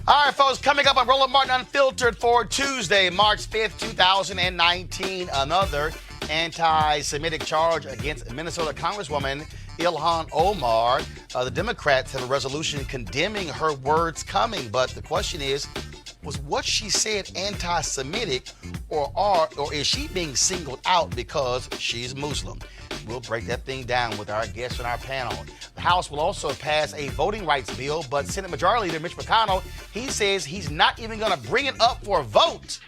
All right, folks, coming up on Roland Martin Unfiltered for Tuesday, March 5th, 2019, another anti-Semitic charge against Minnesota Congresswoman Ilhan Omar. The Democrats have a resolution condemning her words coming, but the question is, was what she said anti-Semitic, or is she being singled out because she's Muslim? We'll break that thing down with our guests on our panel. The House will also pass a voting rights bill, but Senate Majority Leader Mitch McConnell, he says he's not even going to bring it up for a vote.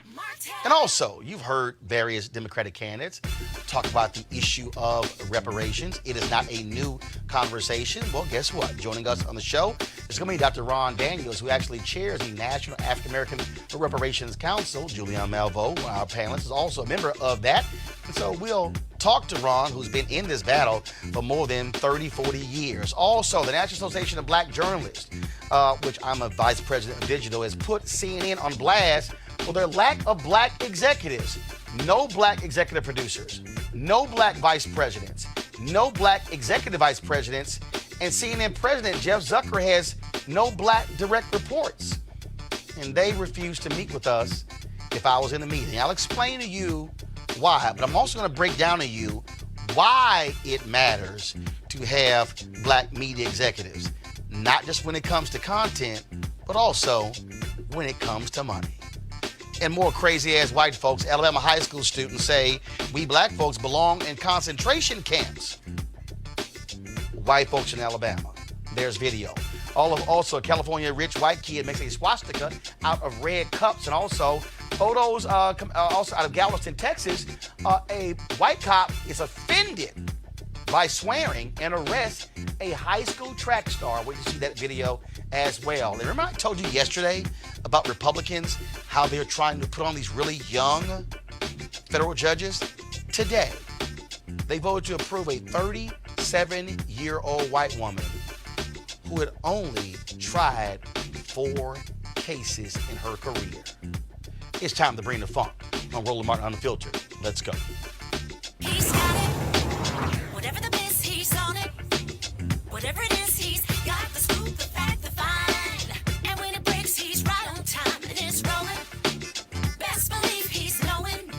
And also, you've heard various Democratic candidates talk about the issue of reparations. It is not a new conversation. Well, guess what? Joining us on the show is going to be Dr. Ron Daniels, who actually chairs the National African American Reparations Council. Julian Malvo, one of our panelists, is also a member of that. And so we'll talk to Ron, who's been in this battle for more than 30, 40 years. Also, the National Association of Black Journalists, which I'm a vice president of digital, has put CNN on blast for their lack of black executives. No black executive producers, no black vice presidents, no black executive vice presidents, and CNN President Jeff Zucker has no black direct reports. And they refused to meet with us if I was in the meeting. I'll explain to you why, but I'm also going to break down to you why it matters to have black media executives, not just when it comes to content, but also when it comes to money. And more crazy-ass white folks, Alabama high school students say we black folks belong in concentration camps. White folks in Alabama. There's video. Also, a California rich white kid makes a swastika out of red cups, and also photos also out of Galveston, Texas. A white cop is offended by swearing and arrests a high school track star. We can see that video as well. And remember I told you yesterday about Republicans, how they're trying to put on these really young federal judges? Today, they voted to approve a 37-year-old white woman who had only tried 4 cases in her career. It's time to bring the funk on Roland Martin Unfiltered. Let's go. He's got it. Whatever the biz, he's on it. Whatever it is, he's got the scoop, the fact, the fine. And when it breaks, he's right on time and it's rolling. Best believe he's knowing.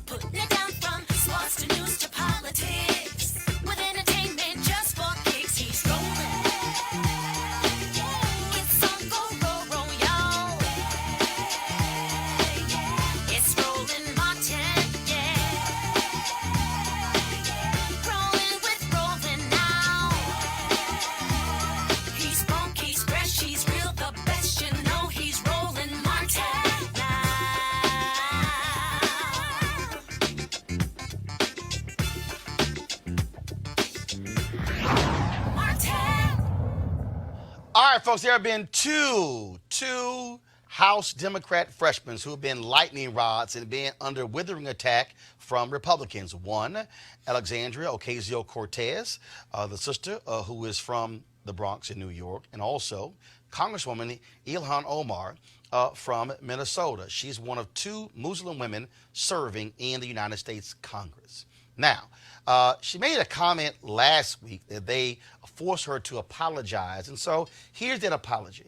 Putting it down from sports to news to politics. With entertainment just for kicks, he's rolling. It's on go, y'all. It's Roland Martin, yeah. Rolling with Roland now. He's funk, he's fresh, he's real, the best, you know he's Roland Martin now. Martin. All right, folks, there have been two House Democrat freshmen who have been lightning rods and been under withering attack from Republicans. One, Alexandria Ocasio-Cortez, the sister who is from the Bronx in New York, and also Congresswoman Ilhan Omar from Minnesota. She's one of 2 Muslim women serving in the United States Congress. Now, she made a comment last week that they forced her to apologize, and so here's that apology.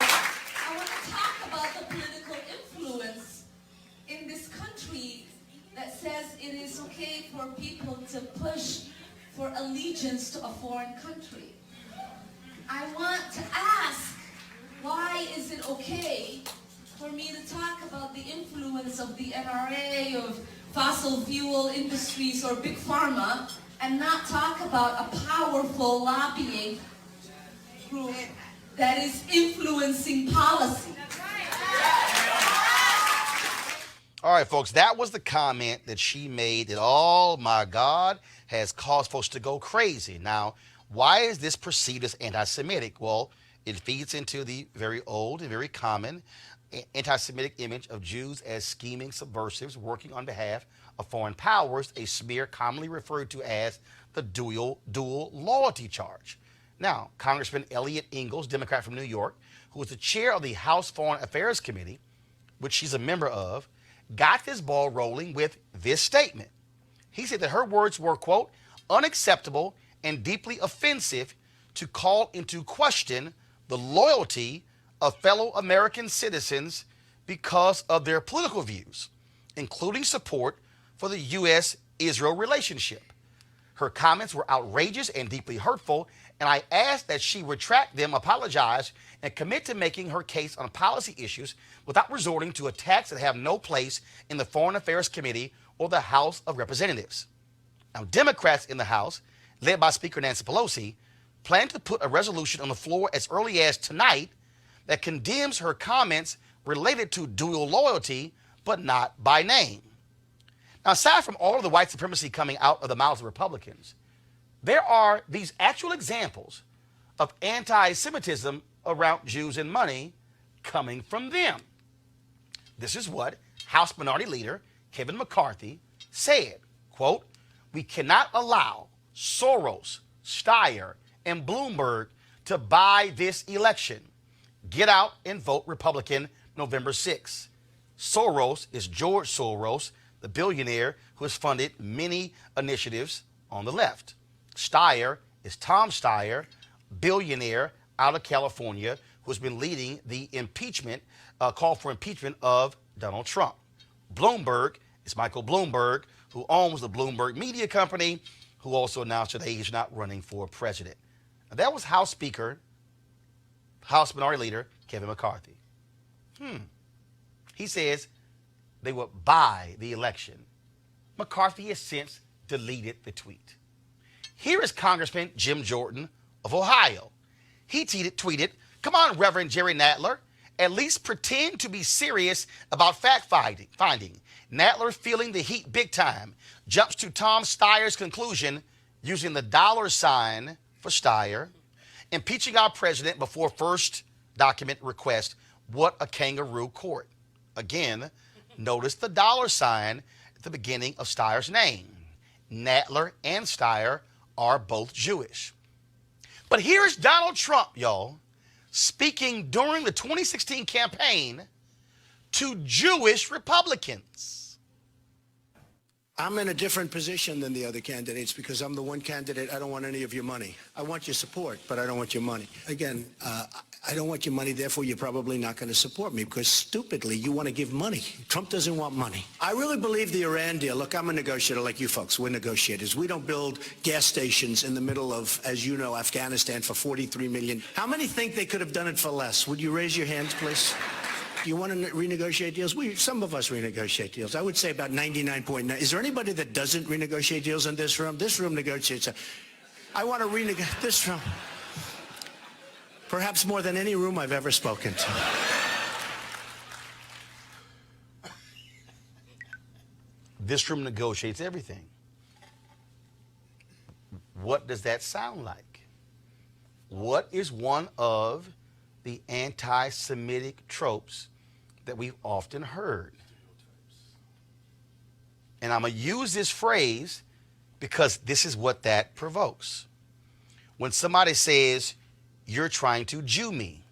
I want to talk about the political influence in this country that says it is okay for people to push for allegiance to a foreign country. I want to ask, why is it okay for me to talk about the influence of the NRA, of fossil fuel industries, or big pharma, and not talk about a powerful lobbying group that is influencing policy? All right, folks, that was the comment that she made that, oh my God, has caused folks to go crazy. Now, why is this perceived as anti-Semitic? Well, it feeds into the very old and very common anti-Semitic image of Jews as scheming subversives working on behalf of foreign powers, a smear commonly referred to as the dual loyalty charge. Now, Congressman Eliot Ingalls, Democrat from New York, who was the chair of the House Foreign Affairs Committee, which she's a member of, got this ball rolling with this statement. He said that her words were, quote, unacceptable and deeply offensive to call into question the loyalty of fellow American citizens because of their political views, including support for the U.S.-Israel relationship. Her comments were outrageous and deeply hurtful, and I asked that she retract them, apologize, and commit to making her case on policy issues without resorting to attacks that have no place in the Foreign Affairs Committee or the House of Representatives. Now, Democrats in the House, led by Speaker Nancy Pelosi, plan to put a resolution on the floor as early as tonight that condemns her comments related to dual loyalty, but not by name. Now, aside from all of the white supremacy coming out of the mouths of Republicans, there are these actual examples of anti-Semitism around Jews and money coming from them. This is what House Minority Leader Kevin McCarthy said, quote, "We cannot allow Soros, Steyer, and Bloomberg to buy this election. Get out and vote Republican November 6th. Soros is George Soros, the billionaire who has funded many initiatives on the left. Steyer is Tom Steyer, billionaire out of California, who has been leading the impeachment, call for impeachment of Donald Trump. Bloomberg is Michael Bloomberg, who owns the Bloomberg Media Company, who also announced today he's not running for president." Now, that was House Speaker, House Minority Leader Kevin McCarthy. He says they will buy the election. McCarthy has since deleted the tweet. Here is Congressman Jim Jordan of Ohio. He tweeted, "Come on, Reverend Jerry Nadler, at least pretend to be serious about fact finding. Nadler, feeling the heat big time, jumps to Tom Steyer's conclusion using the $ for Steyer, impeaching our president before first document request. What a kangaroo court." Again, notice the $ at the beginning of Steyer's name. Nadler and Steyer are both Jewish. But here's Donald Trump, y'all, speaking during the 2016 campaign to Jewish Republicans. I'm in a different position than the other candidates because I'm the one candidate. I don't want any of your money. I want your support, but I don't want your money. Again, I don't want your money, therefore you're probably not going to support me because stupidly you want to give money. Trump doesn't want money. I really believe the Iran deal. Look, I'm a negotiator like you folks. We're negotiators. We don't build gas stations in the middle of, as you know, Afghanistan for $43 million. How many think they could have done it for less? Would you raise your hands, please? You want to renegotiate deals? Some of us renegotiate deals. I would say about 99.9. Is there anybody that doesn't renegotiate deals in this room? This room negotiates. I want to renegotiate this room. Perhaps more than any room I've ever spoken to. This room negotiates everything. What does that sound like? What is one of the anti-Semitic tropes that we've often heard? And I'm going to use this phrase because this is what that provokes. When somebody says, "You're trying to Jew me,"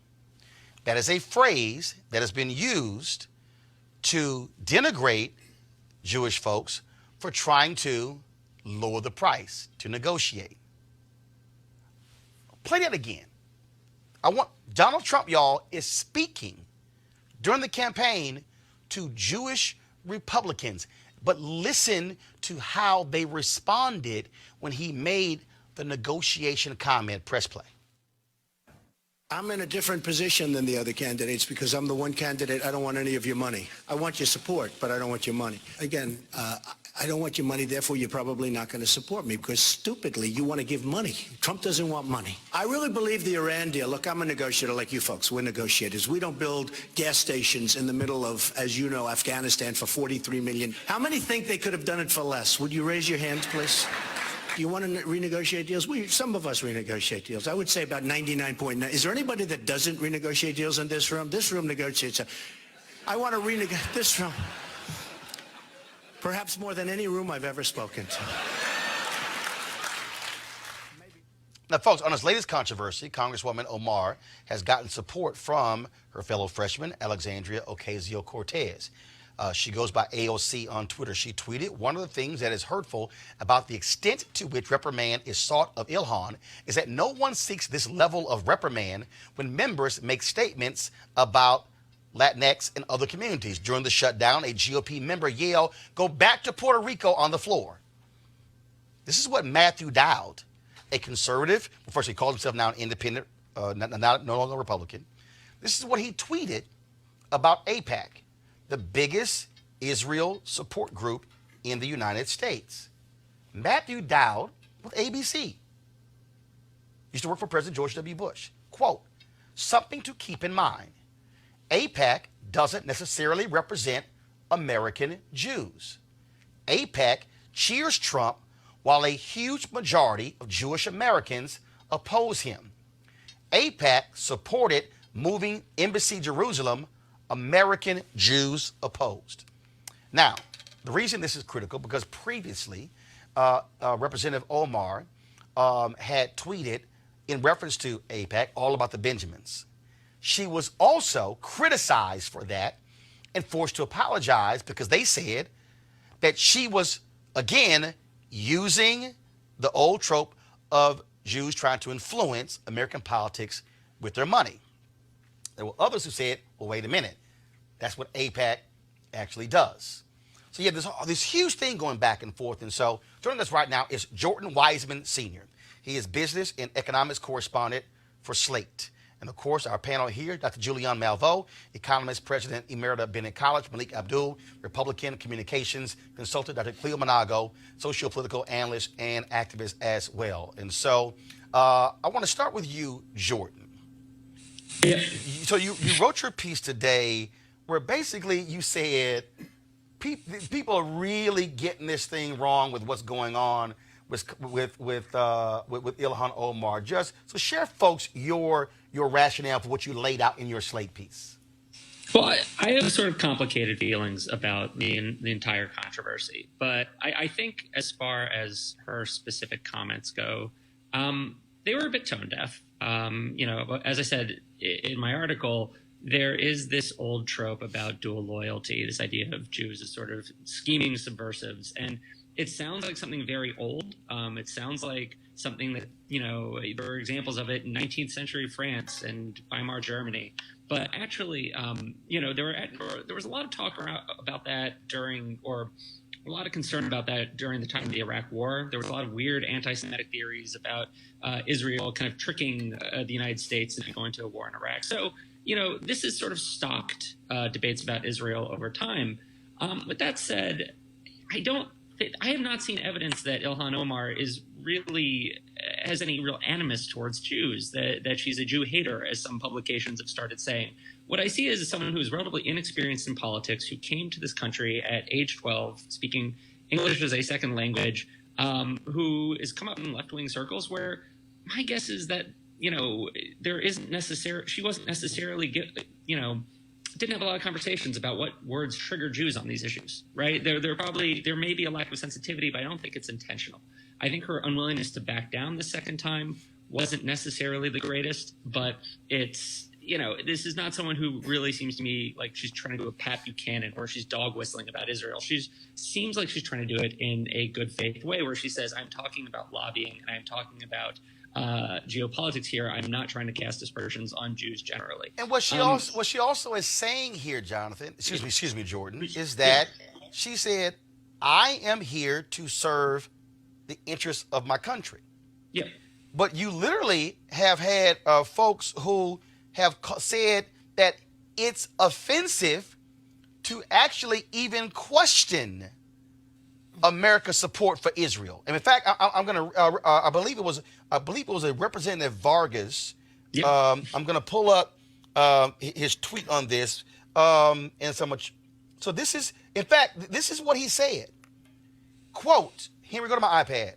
that is a phrase that has been used to denigrate Jewish folks for trying to lower the price, to negotiate. Play that again. Donald Trump, y'all, is speaking during the campaign to Jewish Republicans. But listen to how they responded when he made the negotiation comment. Press play. I'm in a different position than the other candidates because I'm the one candidate. I don't want any of your money. I want your support, but I don't want your money. Again, I don't want your money, therefore you're probably not going to support me because stupidly you want to give money. Trump doesn't want money. I really believe the Iran deal. Look, I'm a negotiator like you folks. We're negotiators. We don't build gas stations in the middle of, as you know, Afghanistan for $43 million. How many think they could have done it for less? Would you raise your hands, please? You want to renegotiate deals? Some of us renegotiate deals. I would say about 99.9. Is there anybody that doesn't renegotiate deals in this room? This room negotiates. I want to renegotiate this room. Perhaps more than any room I've ever spoken to. Now, folks, on this latest controversy, Congresswoman Omar has gotten support from her fellow freshman, Alexandria Ocasio-Cortez. She goes by AOC on Twitter. She tweeted, "One of the things that is hurtful about the extent to which reprimand is sought of Ilhan is that no one seeks this level of reprimand when members make statements about Latinx and other communities. During the shutdown, a GOP member yelled, 'Go back to Puerto Rico,' on the floor." This is what Matthew Dowd, a conservative, first he called himself now an independent, no longer Republican. This is what he tweeted about AIPAC, the biggest Israel support group in the United States. Matthew Dowd with ABC. Used to work for President George W. Bush. Quote, "Something to keep in mind. AIPAC doesn't necessarily represent American Jews. AIPAC cheers Trump while a huge majority of Jewish Americans oppose him. AIPAC supported moving Embassy Jerusalem. American Jews opposed." Now, the reason this is critical because previously Representative Omar had tweeted in reference to AIPAC all about the Benjamins. She was also criticized for that and forced to apologize because they said that she was, again, using the old trope of Jews trying to influence American politics with their money. There were others who said, well, wait a minute. That's what AIPAC actually does. So, yeah, there's this huge thing going back and forth. And so joining us right now is Jordan Wiseman Sr. He is business and economics correspondent for Slate. And, of course, our panel here, Dr. Julianne Malveaux, economist, president emerita Bennett College, Malik Abdul, Republican communications consultant, Dr. Cleo Monago, socio-political analyst and activist as well. And so I want to start with you, Jordan. Yeah. So you wrote your piece today where basically you said people are really getting this thing wrong with what's going on with Ilhan Omar. Just so share, folks, your rationale for what you laid out in your Slate piece. Well, I have sort of complicated feelings about the entire controversy, but I think as far as her specific comments go, they were a bit tone deaf. As I said in my article, there is this old trope about dual loyalty, this idea of Jews as sort of scheming subversives. And it sounds like something very old. It sounds like something that, there were examples of it in 19th century France and Weimar Germany. But actually, there was a lot of talk about that during, or a lot of concern about that during the time of the Iraq War. There was a lot of weird anti-Semitic theories about Israel kind of tricking the United States into going to a war in Iraq. So, this is sort of stocked debates about Israel over time. With that said, I have not seen evidence that Ilhan Omar has any real animus towards Jews, that she's a Jew hater, as some publications have started saying. What I see is someone who's relatively inexperienced in politics, who came to this country at age 12, speaking English as a second language, who has come up in left-wing circles where my guess is that, she wasn't necessarily, didn't have a lot of conversations about what words trigger Jews on these issues, right? There may be a lack of sensitivity, but I don't think it's intentional. I think her unwillingness to back down the second time wasn't necessarily the greatest, but it's, this is not someone who really seems to me like she's trying to do a Pat Buchanan or she's dog whistling about Israel. Seems like she's trying to do it in a good faith way where she says, I'm talking about lobbying and I'm talking about geopolitics here. I'm not trying to cast aspersions on Jews generally. And what she also is saying here, Jonathan, excuse me, Jordan, is that she said, I am here to serve the interests of my country. Yeah. But you literally have had folks who have said that it's offensive to actually even question America's support for Israel. And in fact, I believe it was a Representative Vargas. Yep. I'm going to pull up his tweet on this. And so much. So this is what he said. Quote, here we go to my iPad.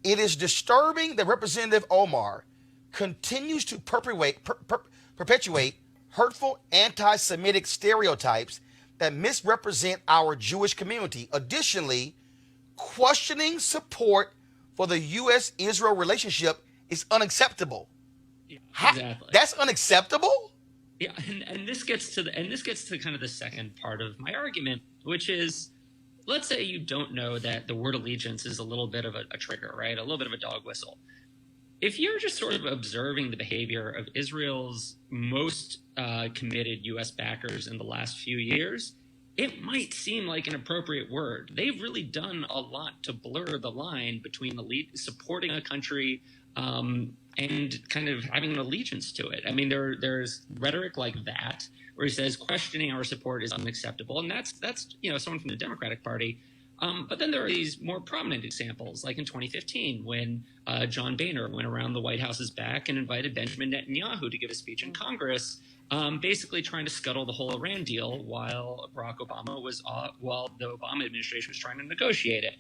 It is disturbing that Representative Omar continues to perpetuate hurtful anti-Semitic stereotypes that misrepresent our Jewish community. Additionally, questioning support for the U.S.-Israel relationship is unacceptable. Yeah, exactly. That's unacceptable? Yeah, and this gets to kind of the second part of my argument. which is, let's say you don't know that the word allegiance is a little bit of a trigger, right? A little bit of a dog whistle. If you're just sort of observing the behavior of Israel's most committed U.S. backers in the last few years, it might seem like an appropriate word. They've really done a lot to blur the line between supporting a country and kind of having an allegiance to it. I mean, there's rhetoric like that where he says questioning our support is unacceptable, and that's someone from the Democratic Party. But then there are these more prominent examples, like in 2015 when John Boehner went around the White House's back and invited Benjamin Netanyahu to give a speech in Congress, basically trying to scuttle the whole Iran deal while the Obama administration was trying to negotiate it.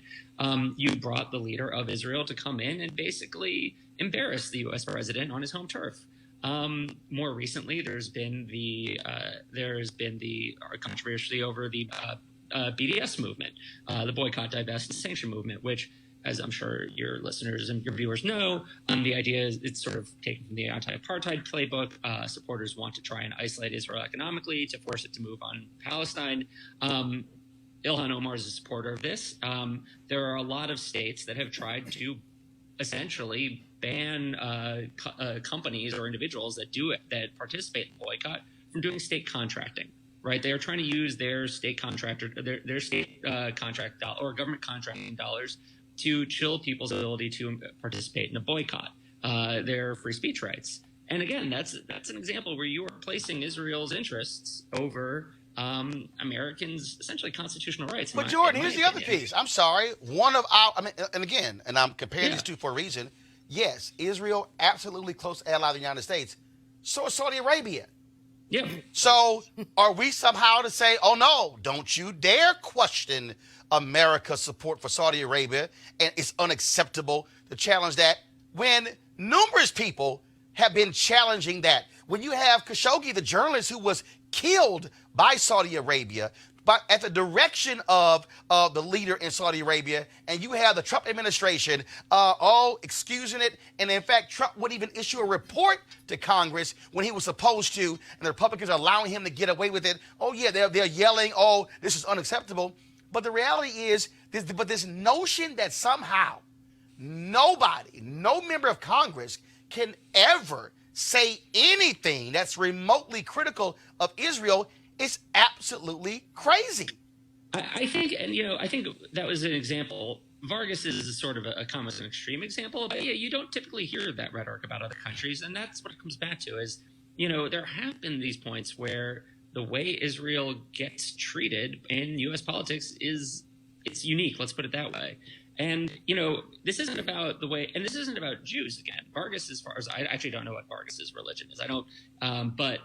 You brought the leader of Israel to come in and basically embarrass the U.S. president on his home turf. More recently, there's been the controversy over the BDS movement, the boycott, divest, and sanction movement, which, as I'm sure your listeners and your viewers know, the idea is it's sort of taken from the anti-apartheid playbook. Supporters want to try and isolate Israel economically to force it to move on Palestine. Ilhan Omar is a supporter of this. There are a lot of states that have tried to essentially ban companies or individuals that participate in the boycott from doing state contracting. Right, they are trying to use their state contract or government contracting dollars to chill people's ability to participate in a boycott, their free speech rights. And again, that's an example where you are placing Israel's interests over Americans' essentially constitutional rights. But Jordan, here's the other piece. I'm sorry, and I'm comparing these two for a reason. Yes, Israel, absolutely close ally of the United States. So is Saudi Arabia. Yeah. So are we somehow to say, oh, no, don't you dare question America's support for Saudi Arabia, and it's unacceptable to challenge that when numerous people have been challenging that? When you have Khashoggi, the journalist who was killed by Saudi Arabia, but at the direction of the leader in Saudi Arabia, and you have the Trump administration all excusing it, and in fact, Trump wouldn't even issue a report to Congress when he was supposed to, and the Republicans are allowing him to get away with it. Oh yeah, they're yelling, oh, this is unacceptable. But the reality is, this notion that somehow no member of Congress can ever say anything that's remotely critical of Israel is absolutely crazy. I think that was an example. Vargas is sort of a common extreme example, but yeah, you don't typically hear that rhetoric about other countries, and that's what it comes back to is, there have been these points where the way Israel gets treated in U.S. politics it's unique, let's put it that way. And, this isn't about the way, and this isn't about Jews again. Vargas, as far as I actually don't know what Vargas's religion is. I don't, but,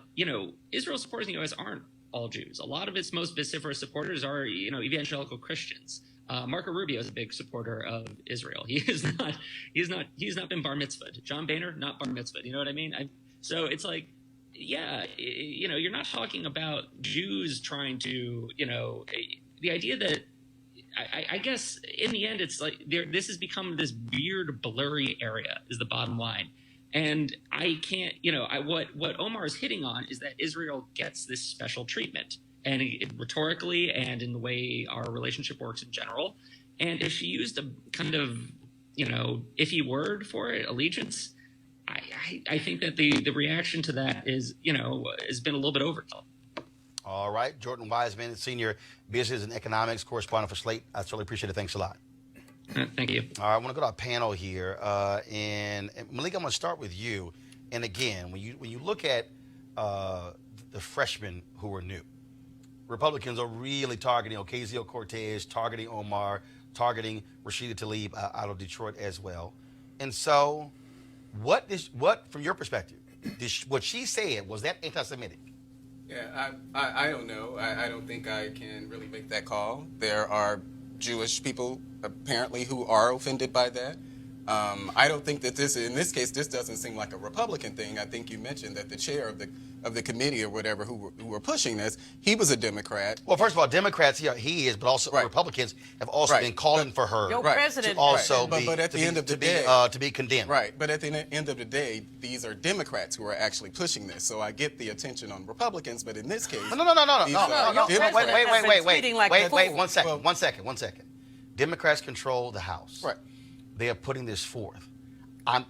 Israel supporters in the U.S. aren't all Jews. A lot of its most vociferous supporters are, evangelical Christians. Marco Rubio is a big supporter of Israel. He's not been bar mitzvahed. John Boehner, not bar mitzvahed. You know what I mean? So it's like, yeah, you're not talking about Jews trying to, the idea that, I guess in the end, it's like this has become this weird, blurry area is the bottom line. And I can't, what Omar is hitting on is that Israel gets this special treatment, and rhetorically and in the way our relationship works in general. And if she used a kind of, iffy word for it, allegiance, I think that the reaction to that is, has been a little bit overkill. All right. Jordan Wiseman, Senior Business and Economics Correspondent for Slate. I certainly appreciate it. Thanks a lot. Thank you. All right. I want to go to our panel here. And Malik, I'm going to start with you. And again, when you look at the freshmen who are new, Republicans are really targeting Ocasio-Cortez, targeting Omar, targeting Rashida Tlaib out of Detroit as well. And so what, from your perspective, what she said, was that anti-Semitic? Yeah, I don't know. I don't think I can really make that call. There are Jewish people apparently who are offended by that. I don't think that in this case, this doesn't seem like a Republican thing. I think you mentioned that the chair of the of the committee or whatever who were pushing this, he was a Democrat. Well, first of all, Democrats, he is, but also Republicans have also been calling for her Your president to also but at the end of the day, to be condemned. Right, but at the end of the day, these are Democrats who are actually pushing this. So I get the attention on Republicans, but in this case, No. Wait, one second. Well, Democrats control the House. Right. They are putting this forth.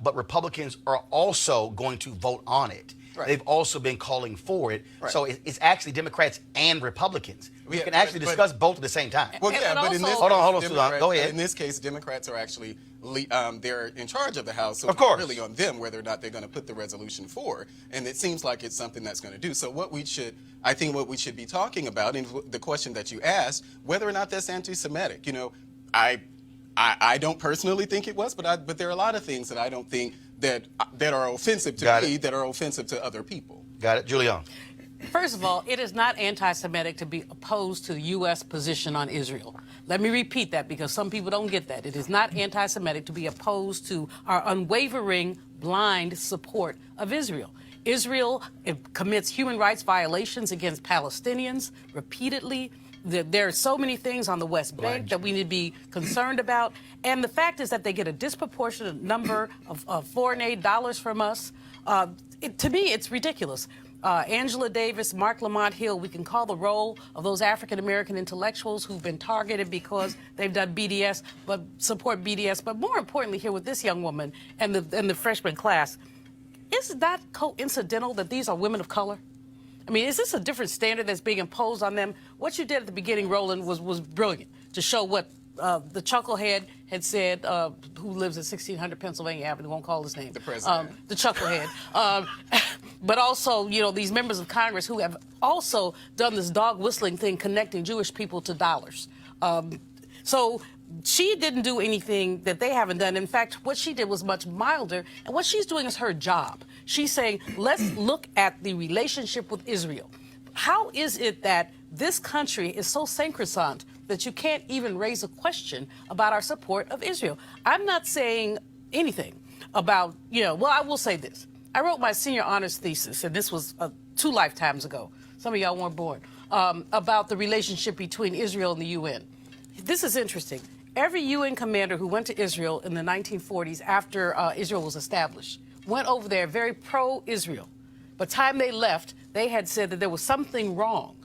But Republicans are also going to vote on it. Right. They've also been calling for it. Right. So it's actually Democrats and Republicans. We Yeah, can actually discuss both at the same time. Well, yeah, but in this Hold on, case, Sudan. Go ahead. In this case, Democrats are actually they're in charge of the House, so Of course. it's really on them whether or not they're going to put the resolution forward. And it seems like it's something that's going to do. So I think what we should be talking about, and the question that you asked, whether or not that's anti-Semitic. I don't personally think it was, but there are a lot of things that I don't think that are offensive to me that are offensive to other people. Got it, Julian. First of all, it is not anti-Semitic to be opposed to the U.S. position on Israel. Let me repeat that because some people don't get that. It is not anti-Semitic to be opposed to our unwavering, blind support of Israel. Israel commits human rights violations against Palestinians repeatedly. There are so many things on the West Bank that we need to be concerned about. And the fact is that they get a disproportionate number of foreign aid dollars from us. To me, it's ridiculous. Angela Davis, Mark Lamont Hill, we can call the roll of those African-American intellectuals who've been targeted because they've done BDS, but support BDS. But more importantly here with this young woman and the freshman class, is that coincidental that these are women of color? I mean, is this a different standard that's being imposed on them? What you did at the beginning, Roland, was brilliant to show what the chucklehead had said, who lives at 1600 Pennsylvania Avenue, won't call his name. The president. The chucklehead. But also, these members of Congress who have also done this dog whistling thing connecting Jewish people to dollars. So she didn't do anything that they haven't done. In fact, what she did was much milder, and what she's doing is her job. She's saying, let's look at the relationship with Israel. How is it that this country is so sacrosanct that you can't even raise a question about our support of Israel? I'm not saying anything about, well, I will say this. I wrote my senior honors thesis, and this was 2 lifetimes ago. Some of y'all weren't born, about the relationship between Israel and the UN. This is interesting. Every UN commander who went to Israel in the 1940s after Israel was established went over there very pro-Israel. By the time they left, they had said that there was something wrong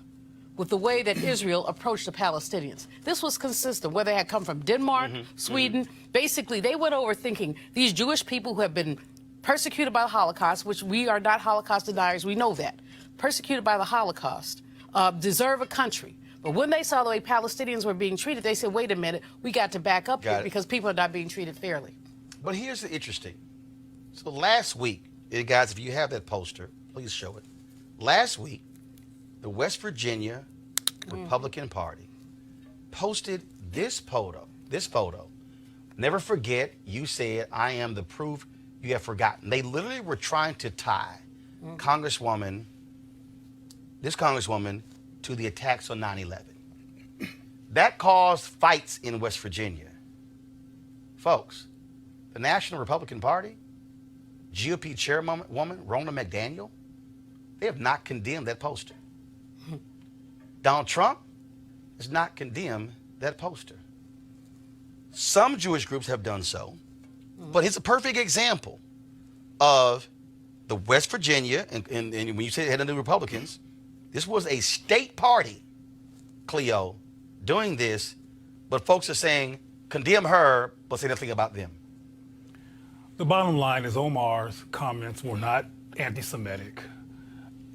with the way that Israel approached the Palestinians. This was consistent, whether they had come from Denmark, Sweden. Basically, they went over thinking these Jewish people who have been persecuted by the Holocaust, which we are not Holocaust deniers, we know that, persecuted by the Holocaust, deserve a country. But when they saw the way Palestinians were being treated, they said, wait a minute, we got to back up here because people are not being treated fairly. But here's the interesting. So last week, guys, if you have that poster, please show it. Last week, the West Virginia Republican Party posted this photo. Never forget, you said, I am the proof you have forgotten. They literally were trying to tie this congresswoman to the attacks on 9/11. That caused fights in West Virginia. Folks, the National Republican Party, GOP chairwoman Roland McDaniel, they have not condemned that poster. Donald Trump has not condemned that poster. Some Jewish groups have done so, but it's a perfect example of the West Virginia, and when you say it had to do with Republicans, this was a state party, Cleo, doing this, but folks are saying, condemn her, but say nothing about them. The bottom line is Omar's comments were not anti-Semitic,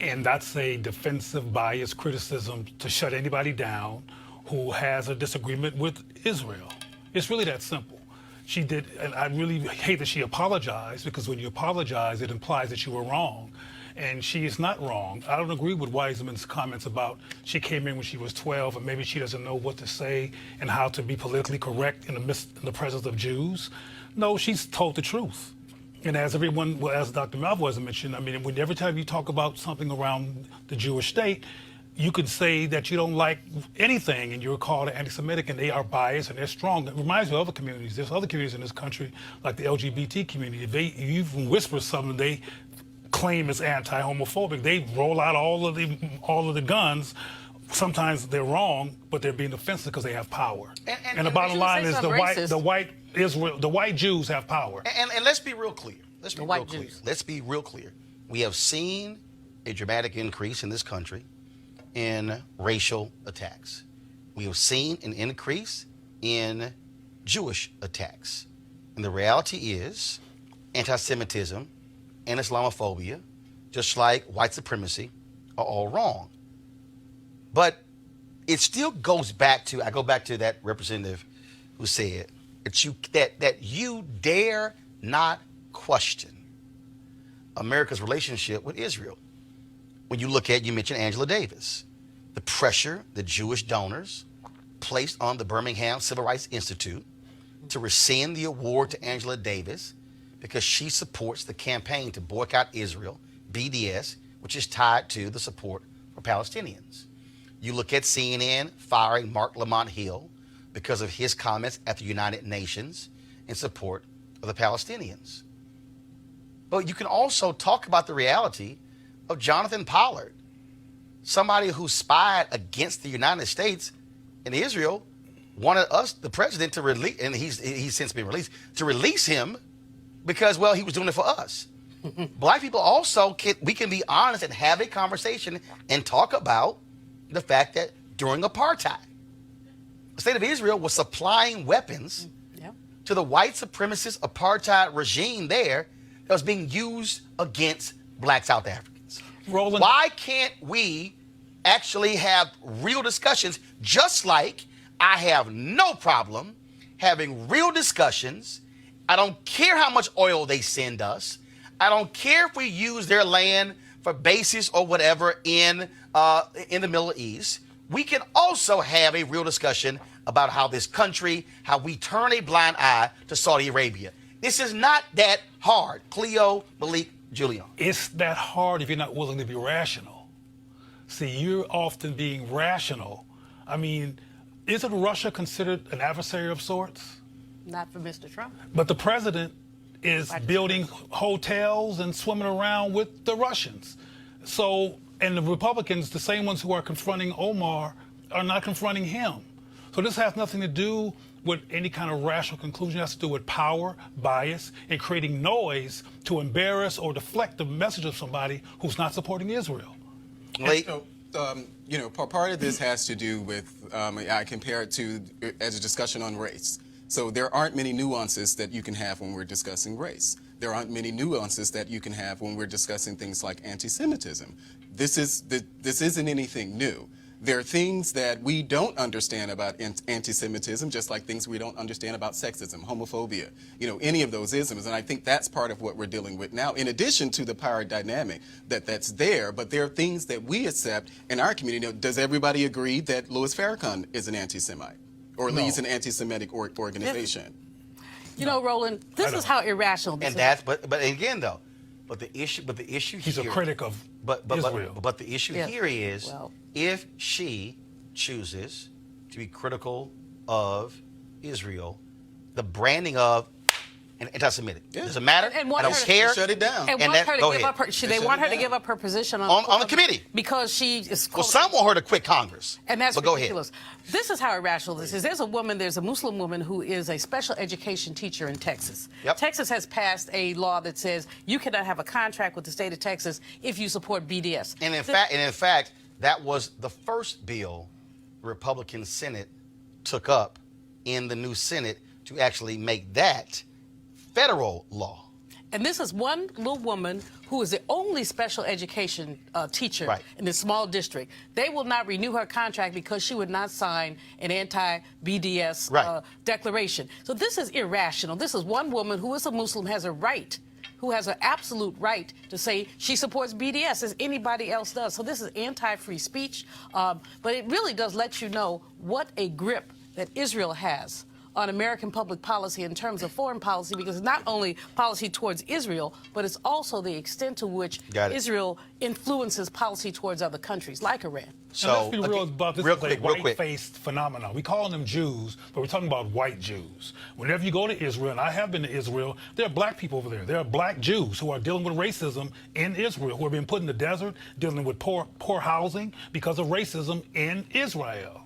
and that's a defensive, biased criticism to shut anybody down who has a disagreement with Israel. It's really that simple. She did, and I really hate that she apologized, because when you apologize, it implies that you were wrong. And she is not wrong. I don't agree with Wiseman's comments about she came in when she was 12 and maybe she doesn't know what to say and how to be politically correct in the presence of Jews. No, she's told the truth. And as everyone, well, as Dr. Malvoisin mentioned, I mean, every time you talk about something around the Jewish state, you could say that you don't like anything and you're called anti-Semitic, and they are biased and they're strong. It reminds me of other communities. There's other communities in this country, like the LGBT community. If you even whisper something, they claim is anti-homophobic. They roll out all of the guns. Sometimes they're wrong, but they're being offensive because they have power. And the bottom line is the white Jews have power. And let's be real clear. Let's be real clear. We have seen a dramatic increase in this country in racial attacks. We have seen an increase in Jewish attacks. And the reality is anti-Semitism and Islamophobia, just like white supremacy, are all wrong. But it still goes back to, I go back to that representative who said that you dare not question America's relationship with Israel. When you look at, you mentioned Angela Davis, the pressure the Jewish donors placed on the Birmingham Civil Rights Institute to rescind the award to Angela Davis because she supports the campaign to boycott Israel, BDS, which is tied to the support for Palestinians. You look at CNN firing Mark Lamont Hill because of his comments at the United Nations in support of the Palestinians. But you can also talk about the reality of Jonathan Pollard, somebody who spied against the United States and Israel, wanted us, the president, to release, and he's since been released, to release him because, well, he was doing it for us. Black people also we can be honest and have a conversation and talk about the fact that during apartheid, the state of Israel was supplying weapons to the white supremacist apartheid regime there that was being used against black South Africans. Roland, why can't we actually have real discussions, just like I have no problem having real discussions? I don't care how much oil they send us. I don't care if we use their land for bases or whatever in the Middle East. We can also have a real discussion about how this country, how we turn a blind eye to Saudi Arabia. This is not that hard. Cleo, Malik, Julian. It's that hard if you're not willing to be rational. See, you're often being rational. I mean, isn't Russia considered an adversary of sorts? Not for Mr. Trump. But the president is building hotels and swimming around with the Russians. So, and the Republicans, the same ones who are confronting Omar, are not confronting him. So this has nothing to do with any kind of rational conclusion. It has to do with power, bias, and creating noise to embarrass or deflect the message of somebody who's not supporting Israel. Part of this has to do with, I compare it to as a discussion on race. So there aren't many nuances that you can have when we're discussing race. There aren't many nuances that you can have when we're discussing things like anti-Semitism. This isn't anything new. There are things that we don't understand about anti-Semitism, just like things we don't understand about sexism, homophobia, any of those isms. And I think that's part of what we're dealing with now, in addition to the power dynamic that's there. But there are things that we accept in our community. Does everybody agree that Louis Farrakhan is an anti-Semite or leads an anti-Semitic organization? Roland, this is how irrational this is. But again, though, the issue he's here, a critic of Israel. But the issue here is, if she chooses to be critical of Israel, the branding of an anti-Semitic doesn't matter. And I don't care. Shut it down. And want her to give up her. They want her to give up her position on the committee because she is. Well, some want her to quit Congress. And that's ridiculous. Go ahead. This is how irrational this is. There's a Muslim woman who is a special education teacher in Texas. Yep. Texas has passed a law that says you cannot have a contract with the state of Texas if you support BDS. And in fact, that was the first bill the Republican Senate took up in the new Senate to actually make that federal law. And this is one little woman who is the only special education teacher in this small district. They will not renew her contract because she would not sign an anti-BDS declaration. So this is irrational. This is one woman who is a Muslim, has a right, who has an absolute right to say she supports BDS as anybody else does. So this is anti-free speech. But it really does let you know what a grip that Israel has on American public policy in terms of foreign policy, because it's not only policy towards Israel, but it's also the extent to which Israel influences policy towards other countries, like Iran. So let's be real about this. Real quick, white-faced phenomenon. We call them Jews, but we're talking about white Jews. Whenever you go to Israel, and I have been to Israel, there are black people over there. There are black Jews who are dealing with racism in Israel, who are being put in the desert, dealing with poor housing because of racism in Israel.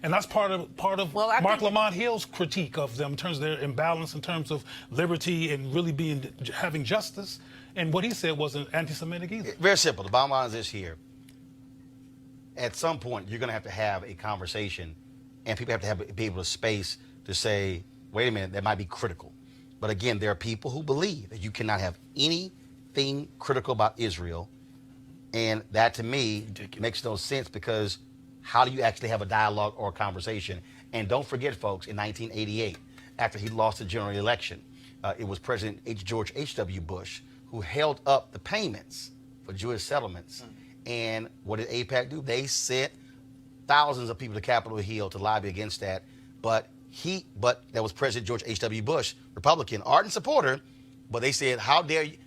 And that's part of Mark Lamont Hill's critique of them in terms of their imbalance, in terms of liberty and really having justice. And what he said wasn't anti-Semitic either. Very simple. The bottom line is this here. At some point, you're going to have a conversation, and people have to be able to space to say, wait a minute, that might be critical. But again, there are people who believe that you cannot have anything critical about Israel. And that, to me, makes no sense, because how do you actually have a dialogue or a conversation? And don't forget, folks, in 1988, after he lost the general election, it was President George H.W. Bush who held up the payments for Jewish settlements. And what did AIPAC do? They sent thousands of people to Capitol Hill to lobby against that. But that was President George H.W. Bush, Republican, ardent supporter. But they said, how dare you?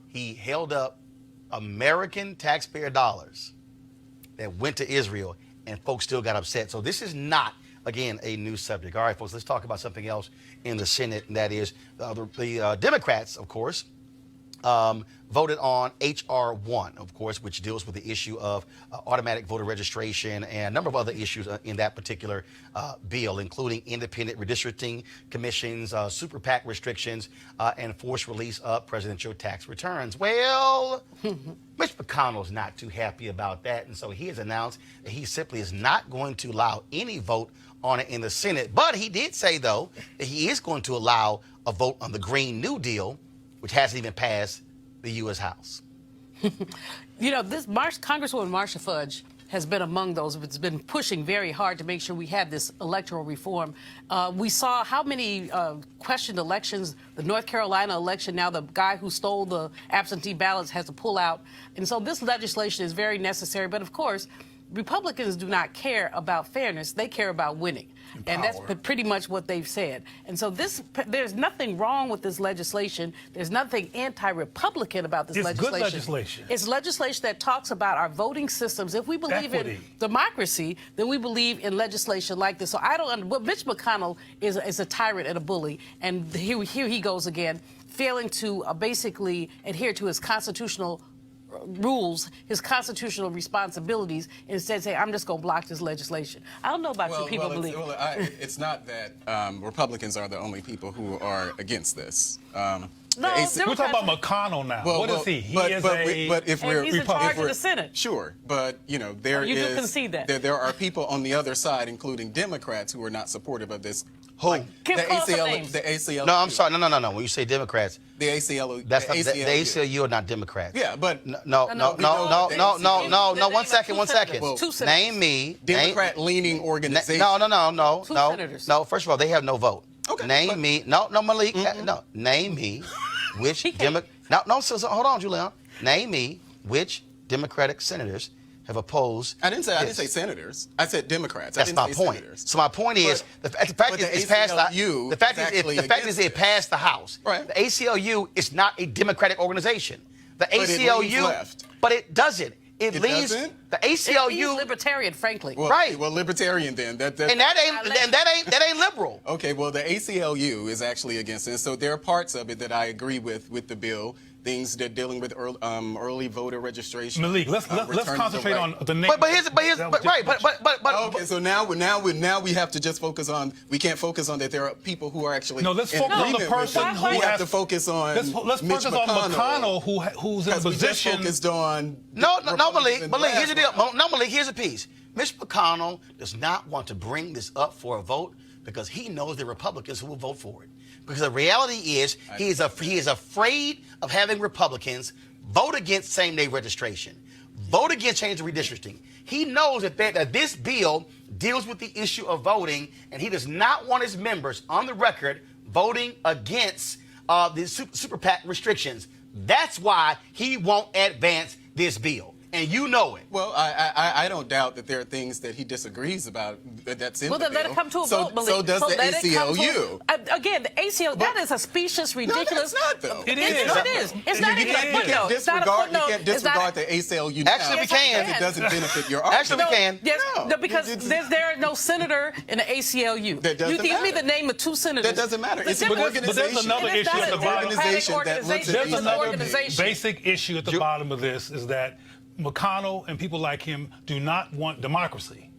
He held up American taxpayer dollars that went to Israel, and folks still got upset. So this is not, again, a new subject. All right, folks, let's talk about something else in the Senate, and that is the Democrats, of course, voted on HR1, of course, which deals with the issue of automatic voter registration and a number of other issues in that particular bill, including independent redistricting commissions, super PAC restrictions, and forced release of presidential tax returns. Well, Mitch McConnell is not too happy about that, and so he has announced that he simply is not going to allow any vote on it in the Senate. But he did say, though, that he is going to allow a vote on the Green New Deal, which hasn't even passed the U.S. House. You know, Congresswoman Marcia Fudge has been among those that's been pushing very hard to make sure we had this electoral reform. We saw how many questioned elections, the North Carolina election, now the guy who stole the absentee ballots has to pull out. And so this legislation is very necessary. But, of course, Republicans do not care about fairness. They care about winning. And that's pretty much what they've said. And so there's nothing wrong with this legislation. There's nothing anti-Republican about this legislation. It's good legislation. It's legislation that talks about our voting systems. If we believe in democracy, then we believe in legislation like this. So Mitch McConnell is a tyrant and a bully. And here he goes again, failing to basically adhere to his constitutional rules, his constitutional responsibilities, instead say, I'm just going to block this legislation. I don't know about you people believe. It's not that Republicans are the only people who are against this. No, we're talking about McConnell now. What is he? He's in charge of the Senate. Sure, but you know do concede that. There are people on the other side, including Democrats, who are not supportive of this. Who? Like the ACLU. No, I'm sorry. No. When you say Democrats, the ACLU. That's not, the ACLU are not Democrats. Yeah, but no. 1 second. Well, name me Democrat-leaning organization. No. First of all, they have no vote. Okay. Name me. No, Malik. No. Name me which Democrat. So hold on, Julian. Name me which Democratic senators have opposed. I didn't say senators. I said Democrats. That's my point. Senators. So my point is the fact is it passed the House. Right. The ACLU is not a Democratic organization. The ACLU, but it doesn't. It leaves doesn't? The ACLU. It leaves libertarian, frankly. Well, right. Well, libertarian then. That ain't liberal. Okay. Well, the ACLU is actually against it. So there are parts of it that I agree with the bill. Things that dealing with early voder registration. Malik, let's concentrate on the name. Okay, so now we have to just focus on. We can't focus on that there are people who are actually. No, let's focus on the person who we have to focus on. Let's focus on McConnell, who's in a position. We just focused on. No, Malik. Here's the deal. No, Malik. Here's a piece. Mitch McConnell does not want to bring this up for a vote because he knows there are Republicans who will vote for it. Because the reality is he is afraid of having Republicans vote against same-day registration, vote against change of redistricting. He knows that this bill deals with the issue of voting, and he does not want his members on the record voting against the super PAC restrictions. That's why he won't advance this bill. and you know it. Well, I don't doubt that there are things that he disagrees about that's in Well, the then let bill. it come to a so, vote, Malik. So does the let it come to ACLU. again, the ACLU, that is a specious, No, ridiculous. that's not, though. It It's, is. no, it is. It's not even a You footnote. can't It's not a disregard, footnote. you can't It's not disregard the ACLU now Actually, we can. because it doesn't benefit your argument. Actually, we can. Yes, No. no, because there are no senator in the ACLU. That doesn't you give me matter. the name of 2 senators. That doesn't matter. It's an difference- organization. But there's another And it's issue not at the a bottom. democratic Organization that looks at organization. There's It's an another organization. basic issue at the bottom of this is that McConnell and people like him do not want democracy.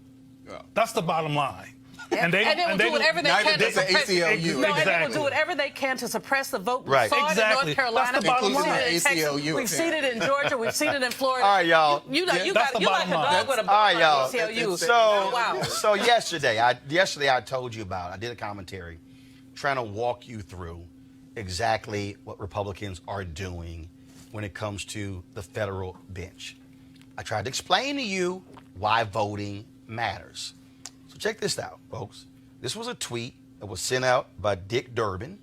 Oh. That's the bottom line. And they will do whatever they Neither can to does the suppress ACLU. No, and they will Exactly. do whatever they can to suppress the vote. We Right. saw it in Exactly. North Carolina. That's the bottom We've seen line. it in Texas. ACLU, We've seen it in Georgia. We've seen it in Florida. All right, y'all. You like That's the you like a bottom line. dog with a bone. All right, y'all. ACLU. So, wow. so yesterday I told you about. I did a commentary, trying to walk you through exactly what Republicans are doing when it comes to the federal bench. I tried to explain to you why voting matters. So check this out, folks. This was a tweet that was sent out by Dick Durbin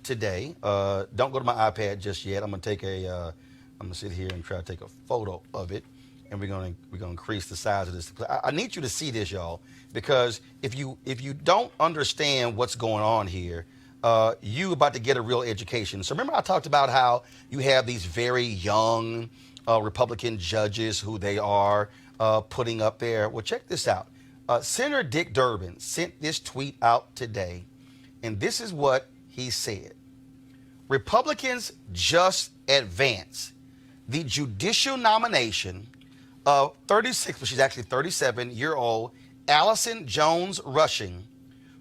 today. Don't go to my iPad just yet. I'm gonna sit here and try to take a photo of it, and we're gonna increase the size of this. I need you to see this, y'all, because if you don't understand what's going on here, you about to get a real education. So remember I talked about how you have these very young Republican judges who they are putting up there. Well, check this out. Senator Dick Durbin sent this tweet out today, and this is what he said. Republicans just advanced the judicial nomination of 36, but she's actually 37-year-old Allison Jones Rushing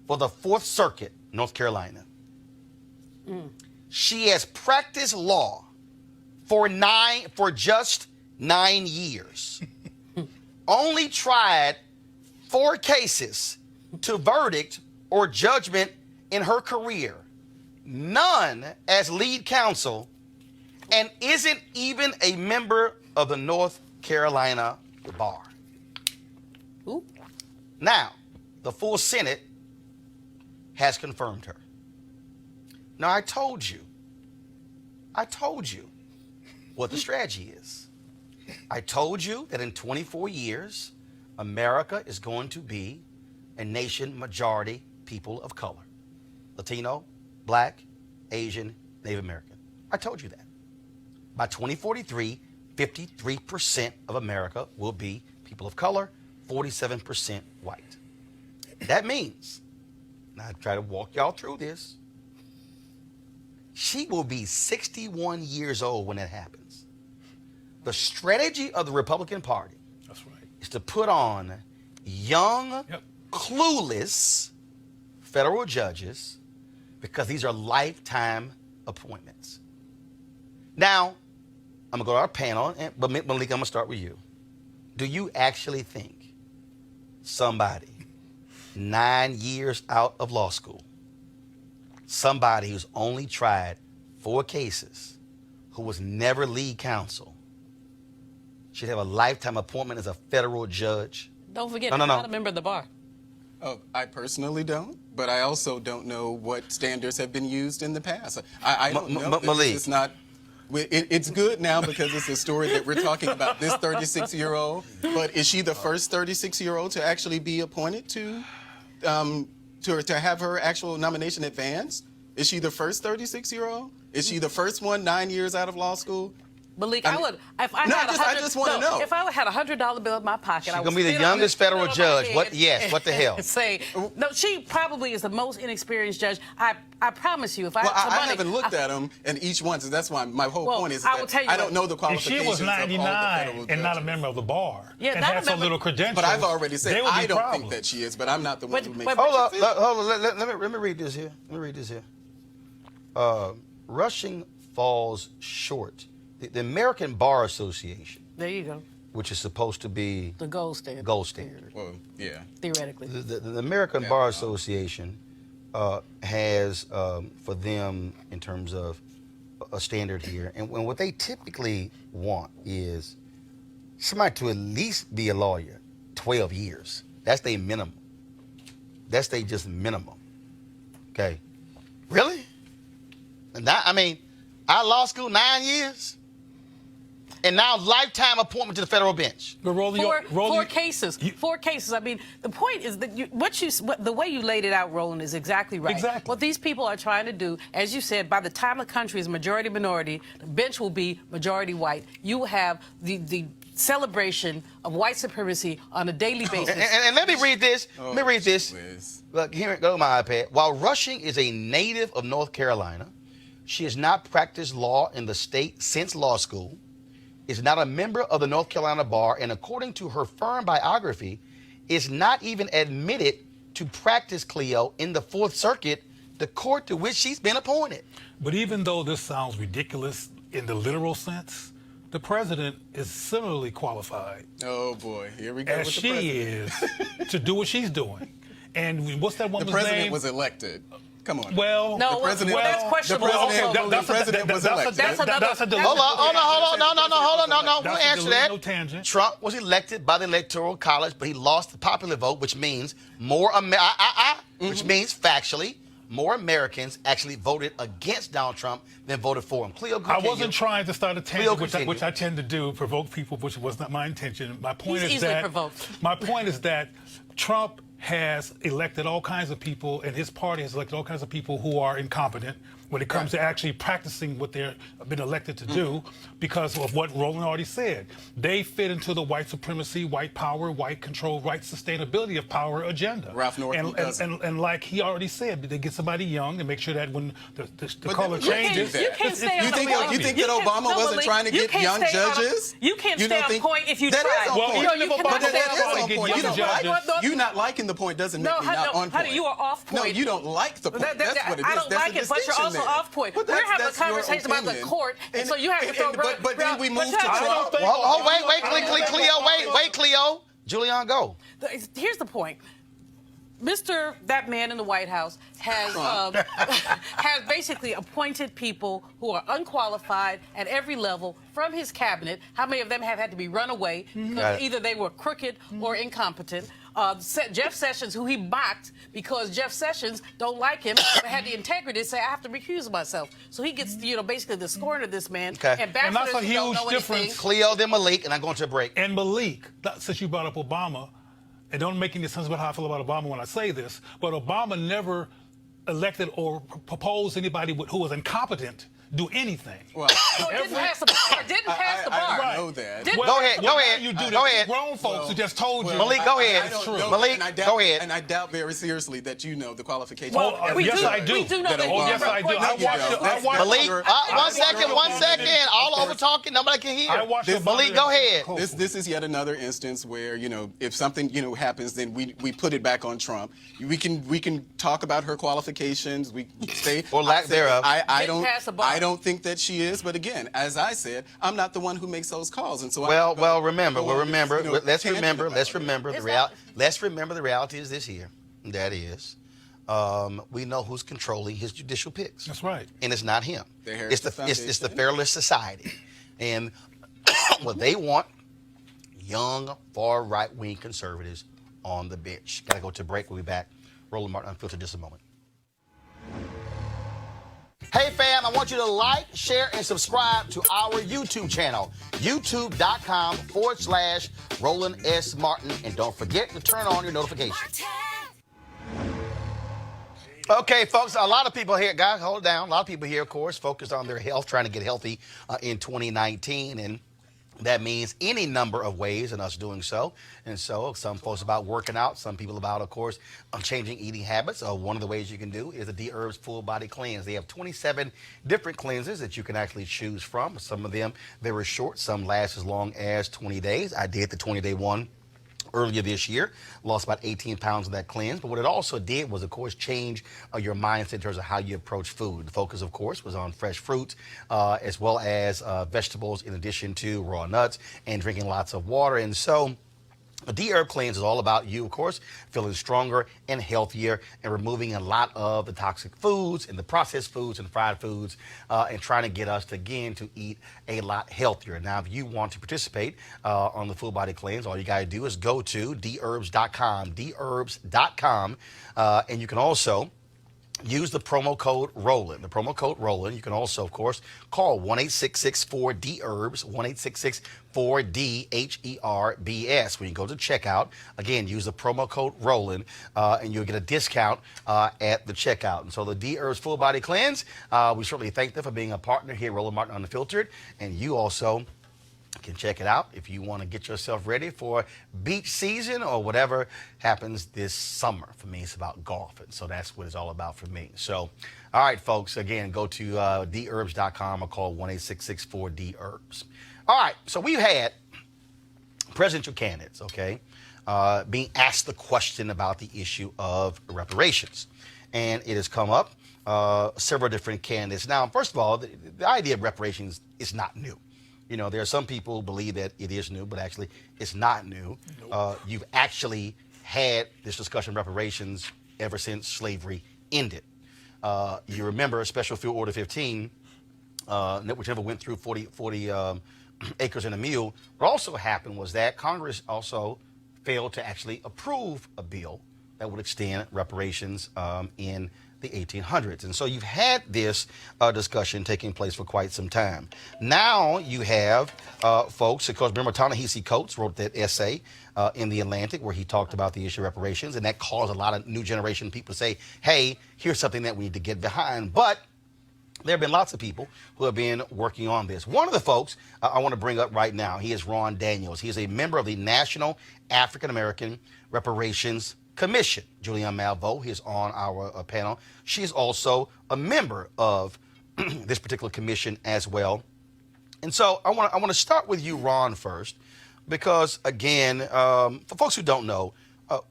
for the 4th Circuit, North Carolina. She has practiced law for just 9 years. Only tried 4 cases to verdict or judgment in her career. None as lead counsel, and isn't even a member of the North Carolina Bar. Ooh. Now, the full Senate has confirmed her. Now, I told you what the strategy is. I told you that in 24 years, America is going to be a nation majority people of color. Latino, Black, Asian, Native American. I told you that. By 2043, 53% of America will be people of color, 47% white. That means, and I try to walk y'all through this, she will be 61 years old when that happens. The strategy of the Republican Party That's right. is to put on young, clueless federal judges because these are lifetime appointments. Now, I'm going to go to our panel, but Malik, I'm going to start with you. Do you actually think somebody 9 years out of law school, somebody who's only tried 4 cases, who was never lead counsel, should have a lifetime appointment as a federal judge? Don't forget, No. I'm not a member of the bar. Oh, I personally don't, but I also don't know what standards have been used in the past. I don't know. That Malik. this is not. It's good now because it's a story that we're talking about this 36-year-old. But is she the first 36-year-old to actually be appointed to have her actual nomination advanced? Is she the first 36-year-old? Is she the first one 9 years out of law school? Malik, I I mean- would. If I No, had I just wanna know. If I had $100 bill in my pocket, She's I would gonna be the sit on youngest it, federal sit on my judge. head What- yes, what the hell? and say, no, she probably is the most inexperienced judge. I promise you, if I Well, had some I money, haven't looked at them in each one, so that's why my whole Well, point is I will that tell you I don't what- know the And she qualifications was of all the federal 99 and not a judges. member of the bar. Yeah, and not a had so member- little credentials. But I've already said there would be I don't think problems. that she is, but I'm not the one who makes. but- Hold on. Let me read this here. Rushing falls short. The American Bar Association, there you go, which is supposed to be the gold standard. gold standard. Well, yeah. Theoretically. The American Bar Association has for them in terms of a standard here, and what they typically want is somebody to at least be a lawyer 12 years. That's their minimum. That's their just minimum. Okay, really? And that, I mean, our law school 9 years, and now lifetime appointment to the federal bench. But Four cases. 4 cases. I mean, the point is that the way you laid it out, Roland, is exactly right. Exactly. What these people are trying to do, as you said, by the time the country is majority minority, the bench will be majority white. You will have the celebration of white supremacy on a daily basis. And let me read this. Let me read this. Please. Look, here it goes, my iPad. While Rushing is a native of North Carolina, she has not practiced law in the state since law school, is not a member of the North Carolina bar, and according to her firm biography, is not even admitted to practice, Cleo, in the Fourth Circuit, the court to which she's been appointed. But even though this sounds ridiculous in the literal sense, the president is similarly qualified, Oh boy, here we go as with the she president. is, to do what she's doing. And what's that The woman's president name? was elected. Come on. Well, No, the president, well, that's questionable. The president, also. the president was elected. That's another- a delusional- Hold on. No. We'll That's a answer that. delusional tangent. Trump was elected by the Electoral College, but he lost the popular vote, which means which means factually more Americans actually voted against Donald Trump than voted for him. Cleo, I continue. wasn't trying to start a Cleo, tangent, which continue. I tend to do, provoke people, which was not my intention. My point He's is easily that provoked. my point is that Trump has elected all kinds of people, and his party has elected all kinds of people who are incompetent when it comes to actually practicing what they've been elected to do because of what Roland already said. They fit into the white supremacy, white power, white control, white sustainability of power agenda. Ralph Northam doesn't. And like he already said, they get somebody young and make sure that when the But color you can't changes. do that. You can't stay on You the think point. you think that Obama wasn't trying to get young judges? You can't You stay don't on think- point if you That try. is on Well, point. even if you Obama cannot But stay that on is trying to on get point. young You don't judges. like, you not liking the point doesn't make me not on point. Honey, you are off point. No, you don't like the point. That's what it is. I don't There's like a it, but you're distinction also there. off point. But We're having a that's your conversation about the opinion. court, and so you have to throw. But then we move to I don't Trump. think- Wait, Cleo. Wait, Cleo. Julian, go. Here's the point. That man in the White House has has basically appointed people who are unqualified at every level from his cabinet. How many of them have had to be run away because either they were crooked or incompetent? Jeff Sessions, who he mocked because Jeff Sessions don't like him, but had the integrity to say, I have to recuse myself. So he gets, basically the scorn of this man. Okay. Ambassadors And that's a who don't huge know difference. anything. Cleo, then Malik, and I'm going to a break. And Malik, since you brought up Obama, and don't make any sense about how I feel about Obama when I say this, but Obama never elected or proposed anybody who was incompetent do anything. Well, So it didn't pass the bar. Didn't pass the bar. I know that. Didn't Go pass ahead, the go bar. ahead. You do Go this. ahead. Grown folks who just told you. Malik, go ahead. I don't true. know, Malik, and I doubt, go ahead. And I doubt very seriously that you know the qualifications. Well, of we yes, do. I do. We do know That that. Obama- Oh, yes, I do. I watched Malik, one Obama- second. All over talking. Nobody can hear. I watched This- Obama- Malik, go ahead. This is yet another instance where if something happens, then we put it back on Trump. We can talk about her qualifications. We say Or lack thereof. I Didn't pass the bar. don't think that she is. But again, as I said, I'm not the one who makes those calls, and so Remember. Let's remember It's the reality is this here. That is, we know who's controlling his judicial picks. That's right. And it's not him. The It's the Fairless Society, and what they want, young, far right-wing conservatives on the bench. Got to go to break. We'll be back. Roland Martin Unfiltered, just a moment. Hey fam, I want you to like, share, and subscribe to our YouTube channel, youtube.com/Roland S. Martin. And don't forget to turn on your notifications. Okay, folks, a lot of people here, guys, hold it down. A lot of people here, of course, focused on their health, trying to get healthy in 2019. And that means any number of ways in us doing so. And so some folks about working out, some people about, of course, changing eating habits. One of the ways you can do is the Dherbs Full Body Cleanse. They have 27 different cleanses that you can actually choose from. Some of them very short, some last as long as 20 days. I did the 20-day one earlier this year, lost about 18 pounds of that cleanse. But what it also did was, of course, change your mindset in terms of how you approach food. The focus, of course, was on fresh fruits as well as vegetables, in addition to raw nuts, and drinking lots of water. And so the Dherb Cleanse is all about you, of course, feeling stronger and healthier and removing a lot of the toxic foods and the processed foods and fried foods and trying to get us, to eat a lot healthier. Now, if you want to participate on the Full Body Cleanse, all you got to do is go to Dherbs.com, Dherbs.com, and you can also use the promo code Roland. The promo code Roland. You can also, of course, call 1-866-4-DHERBS, 1-866-4-DHERBS. When you go to checkout, again, use the promo code Roland, and you'll get a discount at the checkout. And so the Dherbs Full Body Cleanse, we certainly thank them for being a partner here at Roland Martin Unfiltered. And you also can check it out if you want to get yourself ready for beach season or whatever happens this summer. For me, it's about golf, and so that's what it's all about for me. So, all right, folks, again, go to dherbs.com or call 1-866-4-DHERBS. All right, so we've had presidential candidates, okay, being asked the question about the issue of reparations, and it has come up, several different candidates. Now, first of all, the idea of reparations is not new. You know, there are some people who believe that it is new, but actually it's not new. Nope. You've actually had this discussion of reparations ever since slavery ended. You remember Special Field Order 15, whichever went through 40 acres and a mule. What also happened was that Congress also failed to actually approve a bill that would extend reparations in the 1800s. And so you've had this discussion taking place for quite some time. Now you have folks, of course, remember Ta-Nehisi Coates wrote that essay in The Atlantic where he talked about the issue of reparations, and that caused a lot of new generation people to say, hey, here's something that we need to get behind. But there have been lots of people who have been working on this. One of the folks I want to bring up right now, he is Ron Daniels. He is a member of the National African American Reparations Commission. Julianne Malveaux, he is on our panel. She is also a member of this particular commission as well. And so I want to start with you, Ron, first, because again, for folks who don't know, first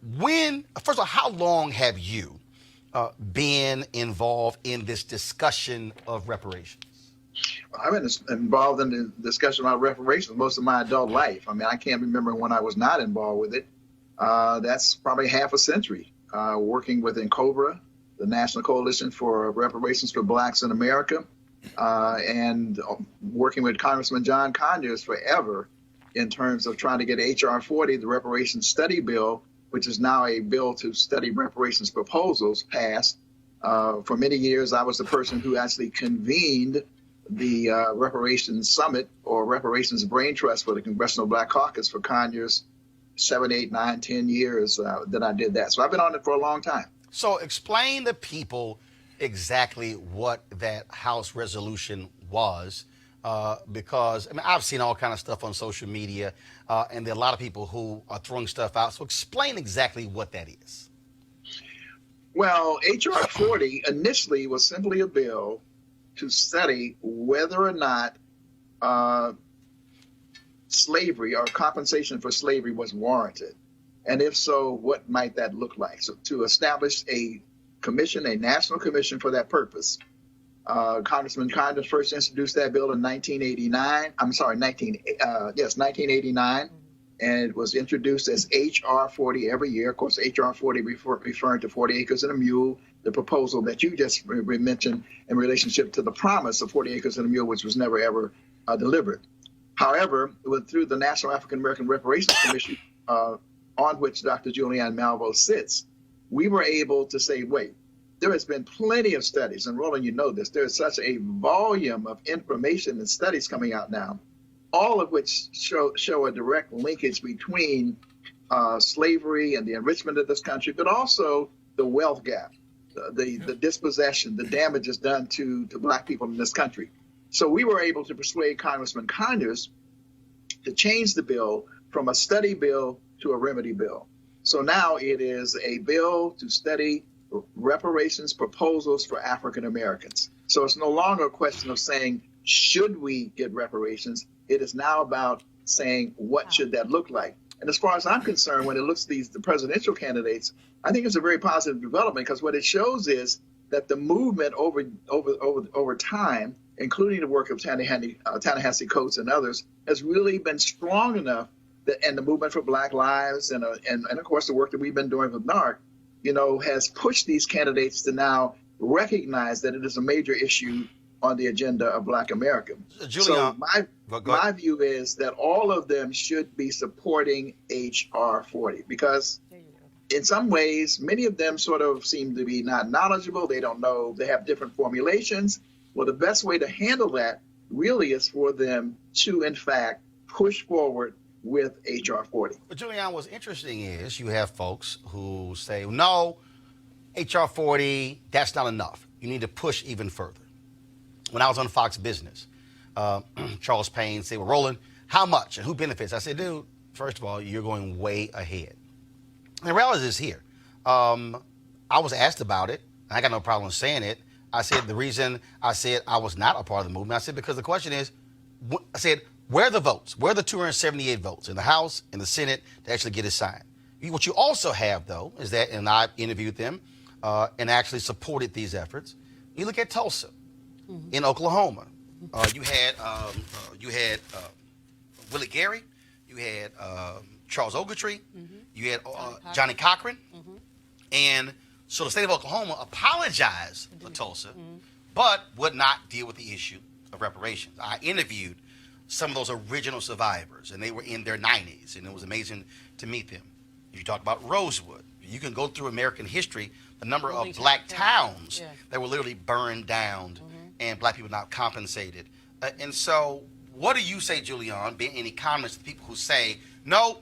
of all, how long have you been involved in this discussion of reparations? I've been involved in the discussion about reparations most of my adult life. I mean, I can't remember when I was not involved with it. That's probably half a century, working with NCOBRA, the National Coalition for Reparations for Blacks in America, and working with Congressman John Conyers forever in terms of trying to get H.R. 40, the Reparations Study Bill, which is now a bill to study reparations proposals, passed. For many years, I was the person who actually convened the Reparations Summit or Reparations Brain Trust for the Congressional Black Caucus for Conyers. 7, 8, 9, 10 years that I did that. So I've been on it for a long time. So explain to people exactly what that House resolution was, because I mean, I've seen all kind of stuff on social media, and there are a lot of people who are throwing stuff out. So explain exactly what that is. Well, H.R. 40 initially was simply a bill to study whether or not slavery or compensation for slavery was warranted. And if so, what might that look like? So to establish a commission, a national commission for that purpose. Congressman Conyers first introduced that bill in 1989. And it was introduced as H.R. 40 every year. Of course, H.R. 40 referring to 40 acres and a mule, the proposal that you just mentioned in relationship to the promise of 40 acres and a mule, which was never, ever delivered. However, through the National African American Reparations Commission, on which Dr. Julianne Malveaux sits, we were able to say, wait, there has been plenty of studies, and Roland, you know this, there is such a volume of information and studies coming out now, all of which show a direct linkage between slavery and the enrichment of this country, but also the wealth gap, the dispossession, the damages done to Black people in this country. So we were able to persuade Congressman Conyers to change the bill from a study bill to a remedy bill. So now it is a bill to study reparations proposals for African Americans. So it's no longer a question of saying, should we get reparations? It is now about saying, what should that look like? And as far as I'm concerned, when it looks at the presidential candidates, I think it's a very positive development, because what it shows is that the movement over time, including the work of Ta-Nehisi Coates and others, has really been strong enough and the movement for Black Lives and of course the work that we've been doing with NARC, has pushed these candidates to now recognize that it is a major issue on the agenda of Black America. Julian, so my view is that all of them should be supporting H.R. 40, because in some ways, many of them sort of seem to be not knowledgeable. They don't know. They have different formulations. Well, the best way to handle that really is for them to, in fact, push forward with HR 40. But Julian, what's interesting is you have folks who say, no, HR 40, that's not enough. You need to push even further. When I was on Fox Business, Charles Payne said, well, Roland, how much and who benefits? I said, dude, first of all, you're going way ahead. And the reality is here. I was asked about it. I got no problem saying it. I said the reason I said I was not a part of the movement, I said because the question is, I said, where are the votes? Where are the 278 votes in the House, in the Senate to actually get it signed? What you also have, though, is that, and I interviewed them and actually supported these efforts. You look at Tulsa, in Oklahoma. You had Willie Gary. You had Charles Ogletree. You had Johnny Cochran. And so the state of Oklahoma apologized for Tulsa, but would not deal with the issue of reparations. I interviewed some of those original survivors, and they were in their 90s, and it was amazing to meet them. If you talk about Rosewood, you can go through American history, the number of black towns that were literally burned down and black people not compensated. And so what do you say, Julian, being any comments to people who say, no,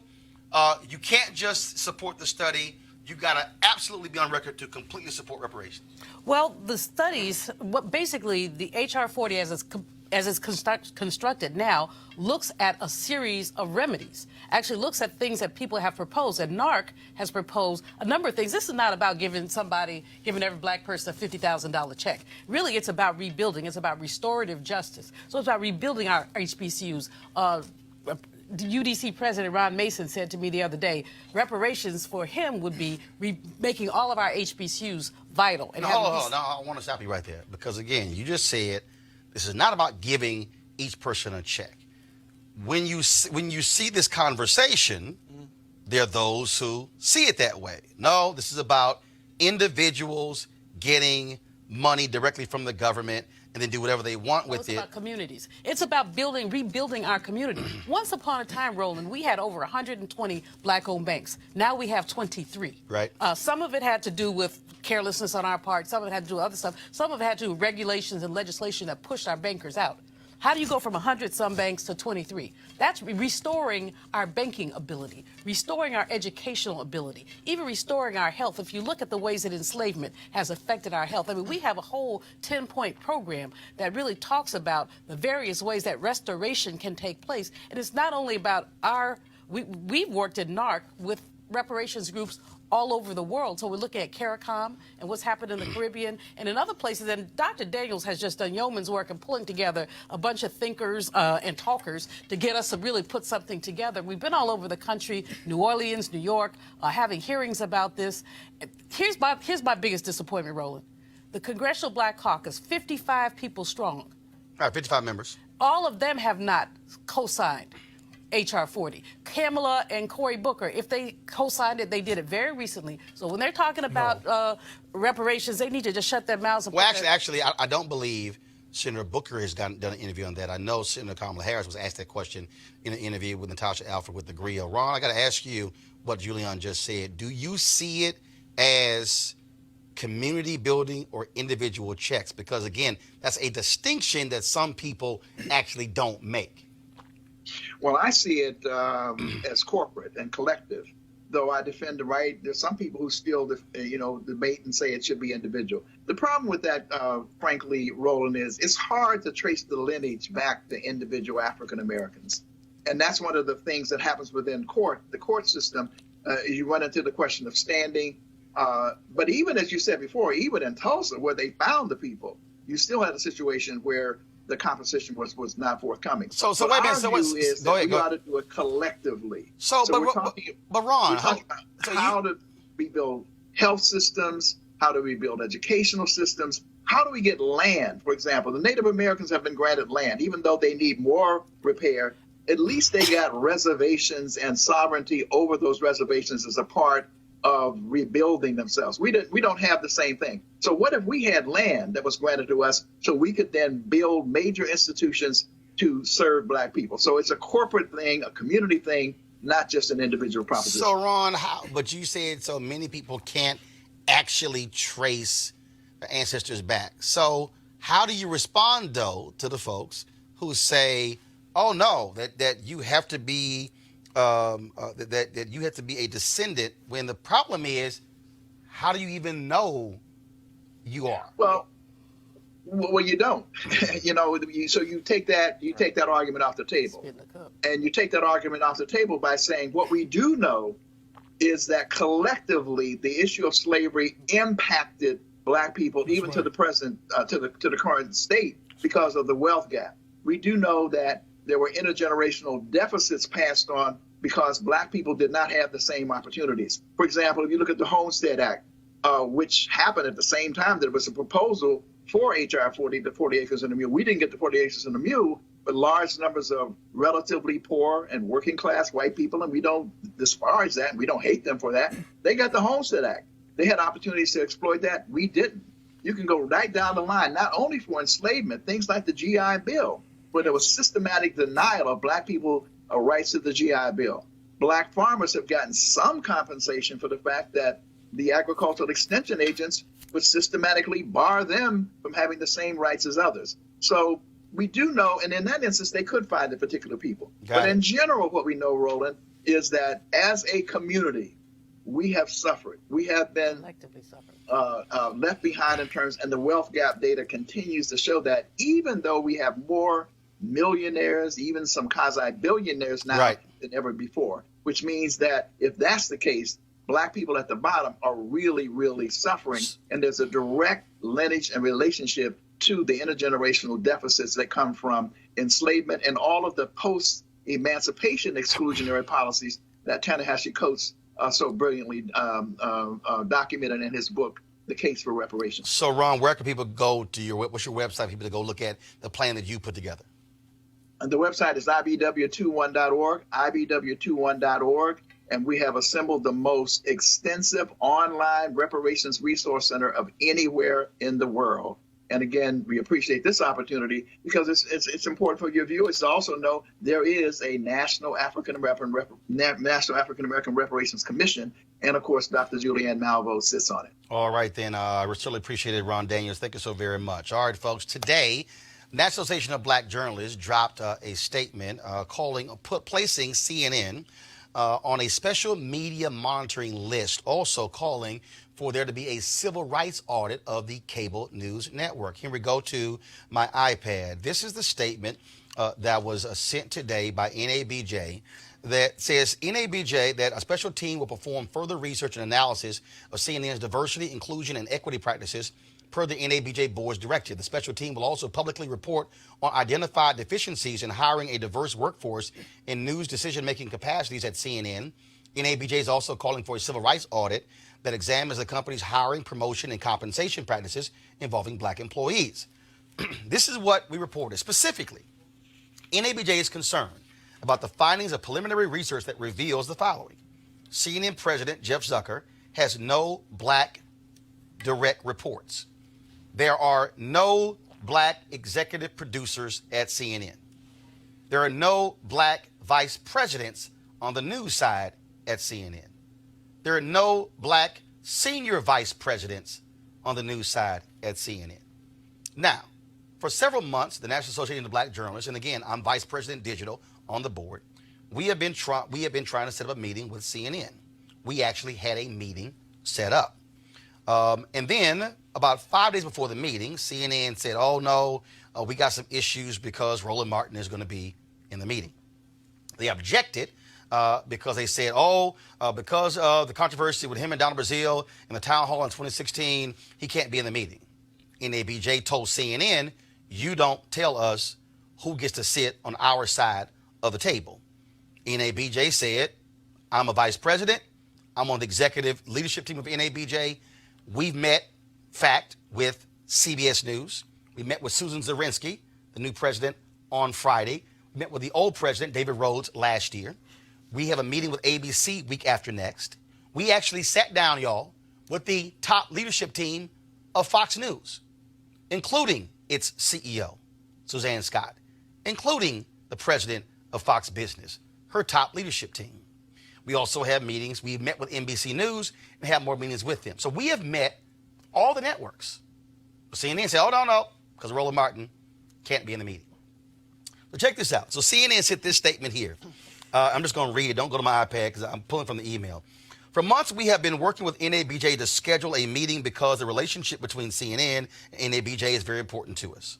you can't just support the study, you got to absolutely be on record to completely support reparations? Well, the studies, what basically the HR 40 as it's constructed now, looks at a series of remedies, actually looks at things that people have proposed. And NARC has proposed a number of things. This is not about giving every black person a $50,000 check. Really, it's about rebuilding. It's about restorative justice. So it's about rebuilding our HBCUs. The UDC president, Ron Mason, said to me the other day, reparations for him would be making all of our HBCUs vital. And hold on. I want to stop you right there. Because, again, you just said this is not about giving each person a check. When you see this conversation, there are those who see it that way. No, this is about individuals getting money directly from the government and then do whatever they want with it. It's about communities. It's about rebuilding our community. Once upon a time, Roland, we had over 120 black-owned banks. Now we have 23. Right. Some of it had to do with carelessness on our part. Some of it had to do with other stuff. Some of it had to do with regulations and legislation that pushed our bankers out. How do you go from 100-some banks to 23? That's restoring our banking ability, restoring our educational ability, even restoring our health. If you look at the ways that enslavement has affected our health, I mean, we have a whole 10-point program that really talks about the various ways that restoration can take place. And it's not only about we've worked at NARC with reparations groups all over the world. So we're looking at CARICOM and what's happened in the Caribbean and in other places. And Dr. Daniels has just done yeoman's work in pulling together a bunch of thinkers and talkers to get us to really put something together. We've been all over the country, New Orleans, New York, having hearings about this. Here's my biggest disappointment, Roland. The Congressional Black Caucus, 55 people strong. All right, 55 members. All of them have not co-signed HR 40. Kamala and Cory Booker, if they co-signed it, they did it very recently. So when they're talking about reparations, they need to just shut their mouths. Well, actually, I don't believe Senator Booker has done an interview on that. I know Senator Kamala Harris was asked that question in an interview with Natasha Alford with the Grill. Ron, I got to ask you what Julian just said. Do you see it as community building or individual checks? Because, again, that's a distinction that some people actually don't make. Well, I see it as corporate and collective, though I defend the right. There's some people who still, debate and say it should be individual. The problem with that, frankly, Roland, is it's hard to trace the lineage back to individual African Americans. And that's one of the things that happens within the court system. You run into the question of standing. But even as you said before, even in Tulsa, where they found the people, you still had a situation where the compensation was not forthcoming. So wait a minute. So we ought to do it collectively. But Ron, how do we build health systems? How do we build educational systems? How do we get land? For example, the Native Americans have been granted land, even though they need more repair. At least they got reservations and sovereignty over those reservations as a part of rebuilding themselves. We don't have the same thing. So what if we had land that was granted to us so we could then build major institutions to serve black people? So it's a corporate thing, a community thing, not just an individual proposition. So, Ron, but you said so many people can't actually trace the ancestors back. So how do you respond, though, to the folks who say, oh, no, that you have to be that you have to be a descendant, when the problem is, how do you even know you are? Well, you don't. So you take that argument off the table, and you take that argument off the table by saying what we do know is that collectively the issue of slavery impacted Black people, even to the present, to the current state, because of the wealth gap. We do know that there were intergenerational deficits passed on because Black people did not have the same opportunities. For example, if you look at the Homestead Act, which happened at the same time that it was a proposal for HR 40, the 40 acres and a mule. We didn't get the 40 acres and a mule, but large numbers of relatively poor and working class white people, and we don't disparage that, and we don't hate them for that. They got the Homestead Act. They had opportunities to exploit that. We didn't. You can go right down the line, not only for enslavement, things like the GI Bill, where there was systematic denial of Black people rights to the GI Bill. Black farmers have gotten some compensation for the fact that the agricultural extension agents would systematically bar them from having the same rights as others. So we do know, and in that instance, they could find the particular people. But in general, what we know, Roland, is that as a community, we have suffered. We have been left behind in terms, and the wealth gap data continues to show that even though we have more millionaires, even some quasi-billionaires now than ever before, which means that if that's the case, Black people at the bottom are really, really suffering. And there's a direct lineage and relationship to the intergenerational deficits that come from enslavement and all of the post-emancipation exclusionary policies that Ta-Nehisi Coates so brilliantly documented in his book, The Case for Reparations. So, Ron, where can people go to what's your website for people to go look at the plan that you put together? And the website is ibw21.org, ibw21.org. And we have assembled the most extensive online reparations resource center of anywhere in the world. And again, we appreciate this opportunity because it's important for your viewers to also know there is a National African American Reparations Commission. And of course, Dr. Julianne Malveaux sits on it. All right, then. I really appreciate it, Ron Daniels. Thank you so very much. All right, folks. Today, National Association of Black Journalists dropped a statement placing CNN on a special media monitoring list, also calling for there to be a civil rights audit of the cable news network. Here we go to my iPad. This is the statement that was sent today by NABJ that says, NABJ, that a special team will perform further research and analysis of CNN's diversity, inclusion, and equity practices per the NABJ board's directive. The special team will also publicly report on identified deficiencies in hiring a diverse workforce in news decision-making capacities at CNN. NABJ is also calling for a civil rights audit that examines the company's hiring, promotion, and compensation practices involving Black employees. This is what we reported. Specifically, NABJ is concerned about the findings of preliminary research that reveals the following. CNN President Jeff Zucker has no Black direct reports. There are no Black executive producers at CNN. There are no Black vice presidents on the news side at CNN. There are no Black senior vice presidents on the news side at CNN. Now, for several months, the National Association of Black Journalists, and again, I'm Vice President Digital on the board, we have been trying to set up a meeting with CNN. We actually had a meeting set up. And then about 5 days before the meeting, CNN said, oh, no, we got some issues because Roland Martin is going to be in the meeting. They objected because they said, because of the controversy with him and Donna Brazile in the town hall in 2016, he can't be in the meeting. NABJ told CNN, you don't tell us who gets to sit on our side of the table. NABJ said, I'm a vice president. I'm on the executive leadership team of NABJ. We've met, with CBS News. We met with Susan Zirinsky, the new president, on Friday. We met with the old president, David Rhodes, last year. We have a meeting with ABC week after next. We actually sat down, y'all, with the top leadership team of Fox News, including its CEO, Suzanne Scott, including the president of Fox Business, her top leadership team. We also have meetings. We've met with NBC News and have more meetings with them. So we have met all the networks. CNN said, oh, no, because Roland Martin can't be in the meeting. So check this out. So CNN sent this statement here. I'm just going to read it. Don't go to my iPad because I'm pulling from the email. For months, we have been working with NABJ to schedule a meeting because the relationship between CNN and NABJ is very important to us.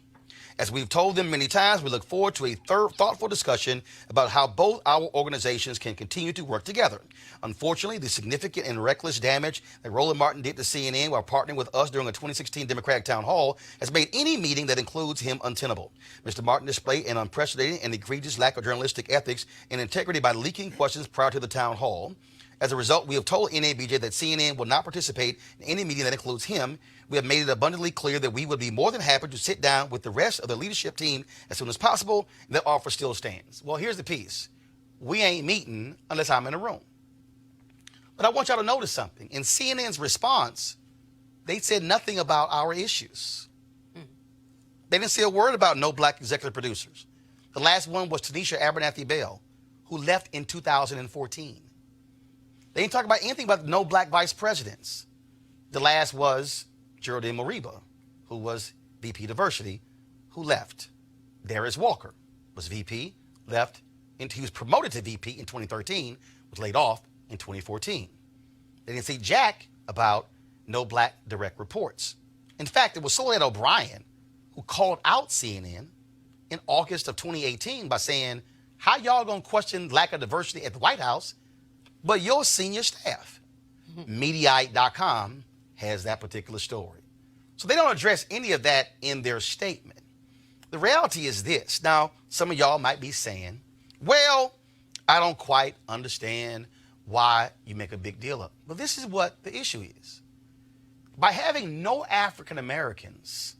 As we've told them many times, we look forward to a thoughtful discussion about how both our organizations can continue to work together. Unfortunately, the significant and reckless damage that Roland Martin did to CNN while partnering with us during a 2016 Democratic town hall has made any meeting that includes him untenable. Mr. Martin displayed an unprecedented and egregious lack of journalistic ethics and integrity by leaking questions prior to the town hall. As a result, we have told NABJ that CNN will not participate in any meeting that includes him. We have made it abundantly clear that we would be more than happy to sit down with the rest of the leadership team as soon as possible. And that offer still stands. Well, here's the piece. We ain't meeting unless I'm in a room. But I want y'all to notice something. In CNN's response, they said nothing about our issues. They didn't say a word about no black executive producers. The last one was Tanisha Abernathy Bell, who left in 2014. They didn't talk about anything about no black vice presidents. The last was Geraldine Moriba, who was VP Diversity, who left. Darius Walker was VP, left, and he was promoted to VP in 2013, was laid off in 2014. They didn't say jack about no black direct reports. In fact, it was Soledad O'Brien who called out CNN in August of 2018 by saying, how y'all gonna question lack of diversity at the White House, but your senior staff? Mediaite.com has that particular story. So they don't address any of that in their statement. The reality is this. Now, some of y'all might be saying, well, I don't quite understand why you make a big deal of it. But this is what the issue is. By having no African Americans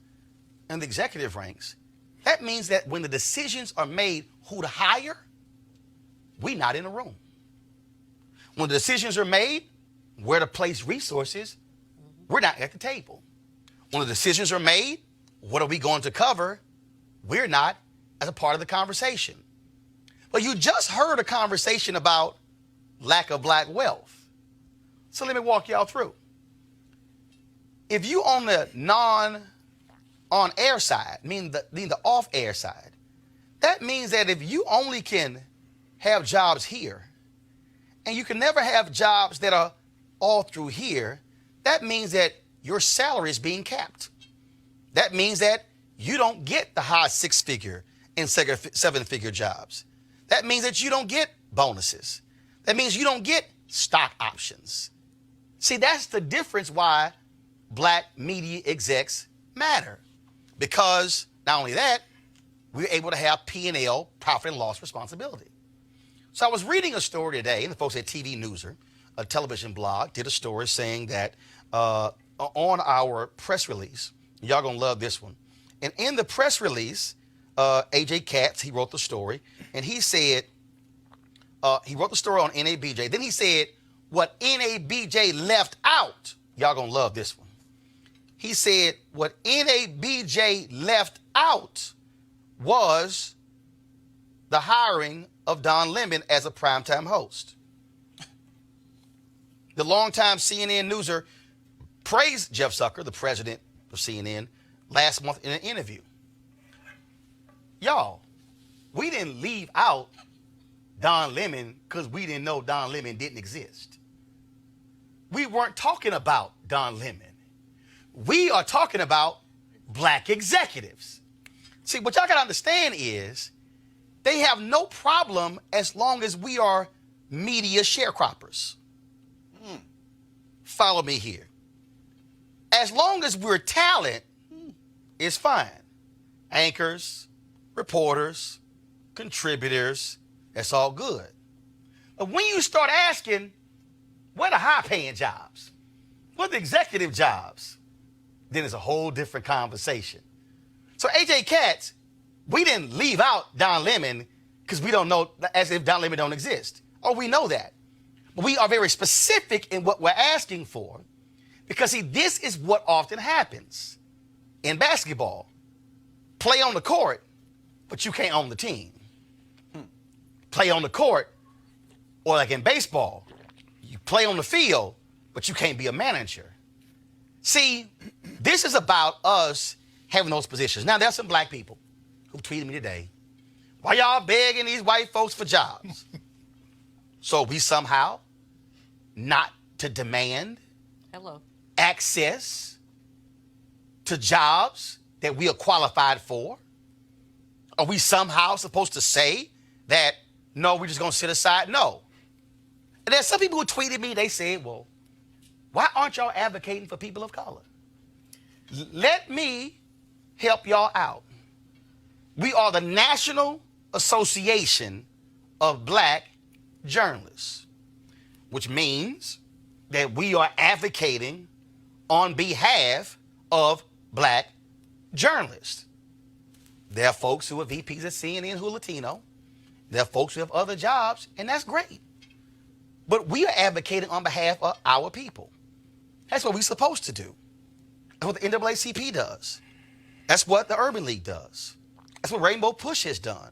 in the executive ranks, that means that when the decisions are made who to hire, we're not in the room. When the decisions are made where to place resources, we're not at the table. When the decisions are made, what are we going to cover? We're not as a part of the conversation. But you just heard a conversation about lack of black wealth. So let me walk y'all through. If you on the on-air side, meaning the off-air side, that means that if you only can have jobs here, and you can never have jobs that are all through here, that means that your salary is being capped. That means that you don't get the high six-figure and seven-figure jobs. That means that you don't get bonuses. That means you don't get stock options. See, that's the difference why black media execs matter. Because not only that, we're able to have P&L, profit and loss responsibility. So I was reading a story today, and the folks at TV Newser, a television blog, did a story saying that on our press release, y'all gonna love this one. And in the press release, AJ Katz, he wrote the story, and he said, he wrote the story on NABJ. Then he said, what NABJ left out, y'all gonna love this one. He said, what NABJ left out was the hiring of Don Lemon as a primetime host. The longtime CNN newser praised Jeff Zucker, the president of CNN, last month in an interview. Y'all, we didn't leave out Don Lemon because we didn't know Don Lemon didn't exist. We weren't talking about Don Lemon. We are talking about black executives. See, what y'all got to understand is they have no problem as long as we are media sharecroppers. Follow me here. As long as we're talent, it's fine. Anchors, reporters, contributors, that's all good. But when you start asking, what are high-paying jobs? What are the executive jobs? Then it's a whole different conversation. So AJ Katz, we didn't leave out Don Lemon because we don't know, as if Don Lemon don't exist. Oh, we know that. But we are very specific in what we're asking for because, see, this is what often happens in basketball. Play on the court, but you can't own the team. Play on the court, Or like in baseball, you play on the field, but you can't be a manager. See, this is about us having those positions. Now, there's some black people who tweeted me today, why y'all begging these white folks for jobs? So we somehow not to demand access to jobs that we are qualified for? Are we somehow supposed to say that, no, we're just going to sit aside? No. And there's some people who tweeted me, they said, well, why aren't y'all advocating for people of color? Let me help y'all out. We are the National Association of Black Journalists, which means that we are advocating on behalf of black journalists. There are folks who are VPs at CNN who are Latino. There are folks who have other jobs, and that's great. But we are advocating on behalf of our people. That's what we're supposed to do. That's what the NAACP does. That's what the Urban League does. That's what Rainbow Push has done.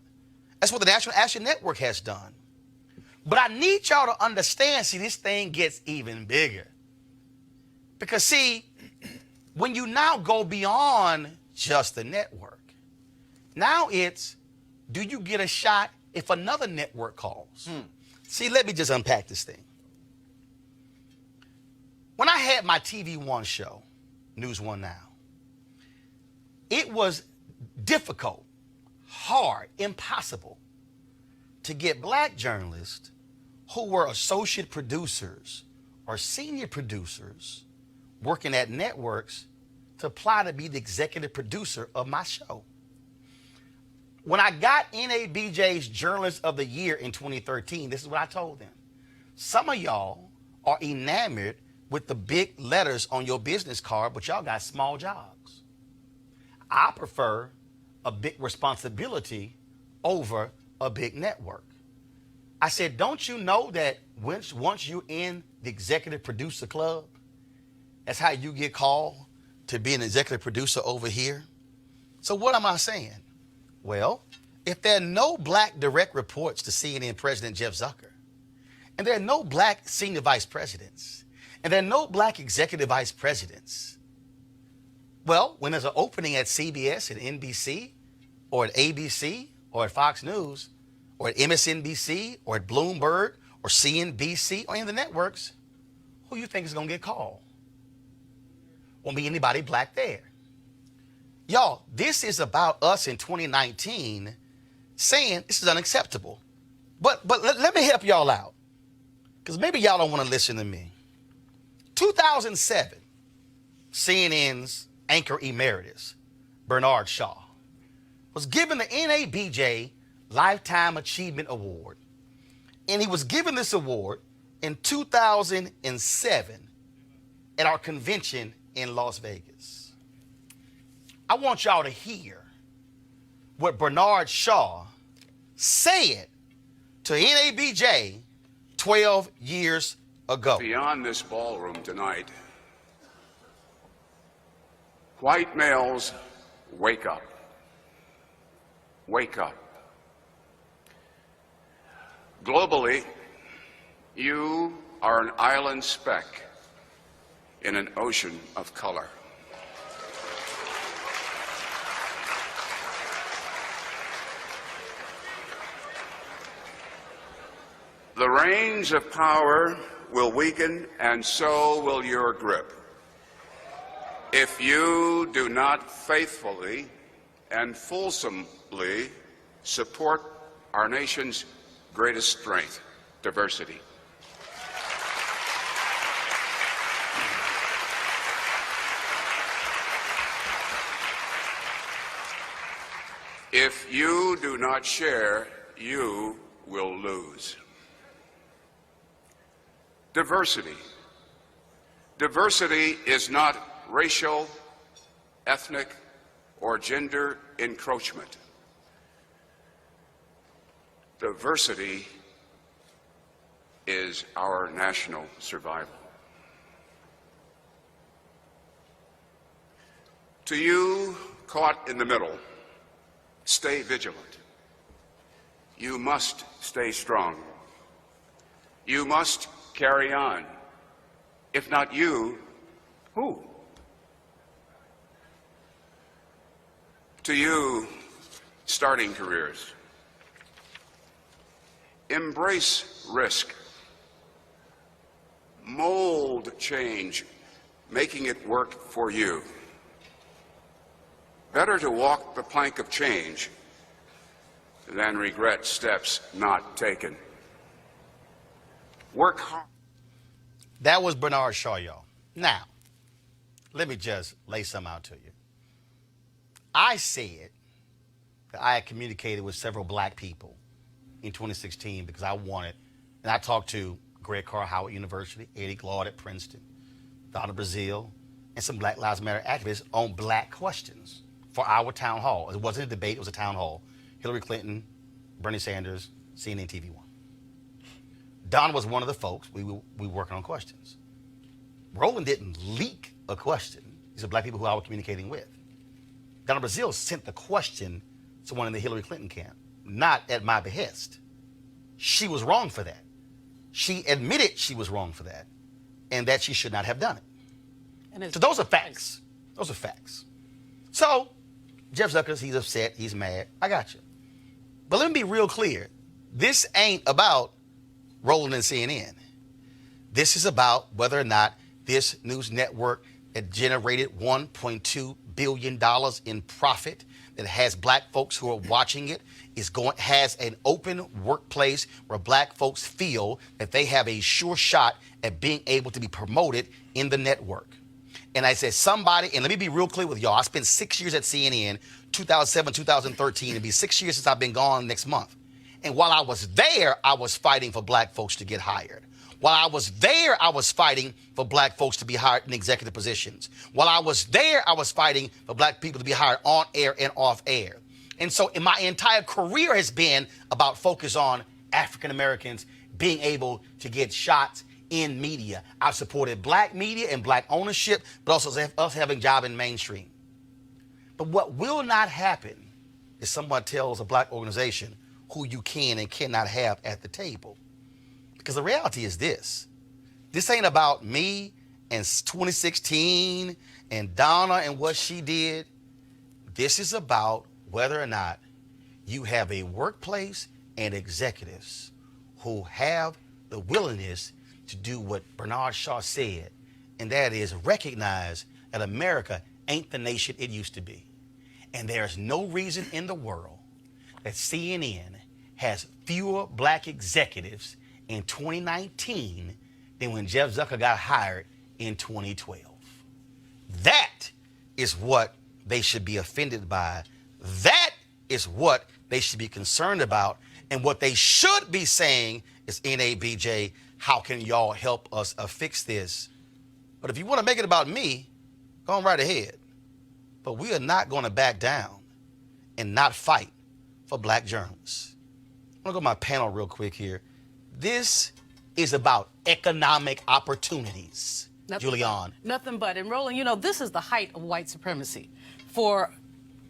That's what the National Action Network has done. But I need y'all to understand, see, this thing gets even bigger. Because, see, when you now go beyond just the network, now it's, do you get a shot if another network calls? See, let me just unpack this thing. When I had my TV One show, News One Now, it was difficult, hard, impossible to get black journalists who were associate producers or senior producers working at networks to apply to be the executive producer of my show. When I got NABJ's Journalist of the Year in 2013, this is what I told them. Some of y'all are enamored with the big letters on your business card, but y'all got small jobs. I prefer a big responsibility over a big network. I said, don't you know that once you're in the executive producer club, that's how you get called to be an executive producer over here? So what am I saying? Well, if there are no black direct reports to CNN President Jeff Zucker, and there are no black senior vice presidents, and there are no black executive vice presidents, well, when there's an opening at CBS, at NBC, or at ABC, or at Fox News, or at MSNBC, or at Bloomberg, or CNBC, or any of the networks, who you think is going to get called? Won't be anybody black there. Y'all, this is about us in 2019 saying this is unacceptable. But let me help y'all out, because maybe y'all don't want to listen to me. 2007, CNN's anchor emeritus, Bernard Shaw, was given the NABJ Lifetime Achievement Award. And he was given this award in 2007 at our convention in Las Vegas. I want y'all to hear what Bernard Shaw said to NABJ 12 years ago. Beyond this ballroom tonight, white males, wake up. Wake up. Globally, you are an island speck in an ocean of color. The reins of power will weaken, and so will your grip, if you do not faithfully and fulsomely support our nation's greatest strength, diversity. If you do not share, you will lose. Diversity. Diversity is not racial, ethnic, or gender encroachment. Diversity is our national survival. To you caught in the middle, stay vigilant. You must stay strong. You must carry on. If not you, who? To you, starting careers, embrace risk. Mold change, making it work for you. Better to walk the plank of change than regret steps not taken. Work hard. That was Bernard Shaw, y'all. Now, let me just lay some out to you. I said that I had communicated with several black people in 2016 because I wanted, and I talked to Greg Carr, Howard University, Eddie Glaude at Princeton, Donna Brazile, and some Black Lives Matter activists on black questions for our town hall. It wasn't a debate, it was a town hall. Hillary Clinton, Bernie Sanders, CNN TV1. Don was one of the folks. We were working on questions. Roland didn't leak a question. These are black people who I was communicating with. Donna Brazile sent the question to someone in the Hillary Clinton camp, not at my behest. She was wrong for that. She admitted she was wrong for that and that she should not have done it. So those are facts. Those are facts. So Jeff Zucker, he's upset, he's mad. I got you. But let me be real clear. This ain't about Roland and CNN. This is about whether or not this news network that generated $1.2 billion in profit, that has black folks who are watching it, has an open workplace where black folks feel that they have a sure shot at being able to be promoted in the network. And I said, somebody, and let me be real clear with y'all, I spent 6 years at CNN, 2007, 2013, it'll be 6 years since I've been gone next month. And while I was there, I was fighting for black folks to get hired. While I was there, I was fighting for black folks to be hired in executive positions. While I was there, I was fighting for black people to be hired on air and off air. And so my entire career has been about focus on African Americans being able to get shots in media. I've supported black media and black ownership, but also us having a job in mainstream. But what will not happen is someone tells a black organization who you can and cannot have at the table. Because the reality is this ain't about me and 2016 and Donna and what she did. This is about whether or not you have a workplace and executives who have the willingness to do what Bernard Shaw said, and that is recognize that America ain't the nation it used to be. And there's no reason in the world that CNN has fewer black executives in 2019 than when Jeff Zucker got hired in 2012. That is what they should be offended by. That is what they should be concerned about. And what they should be saying is, NABJ, how can y'all help us fix this? But if you want to make it about me, go on right ahead. But we are not going to back down and not fight for black journalists. I'm going to go to my panel real quick here. This is about economic opportunities, Julianne. Nothing but. And Roland, you know, this is the height of white supremacy. For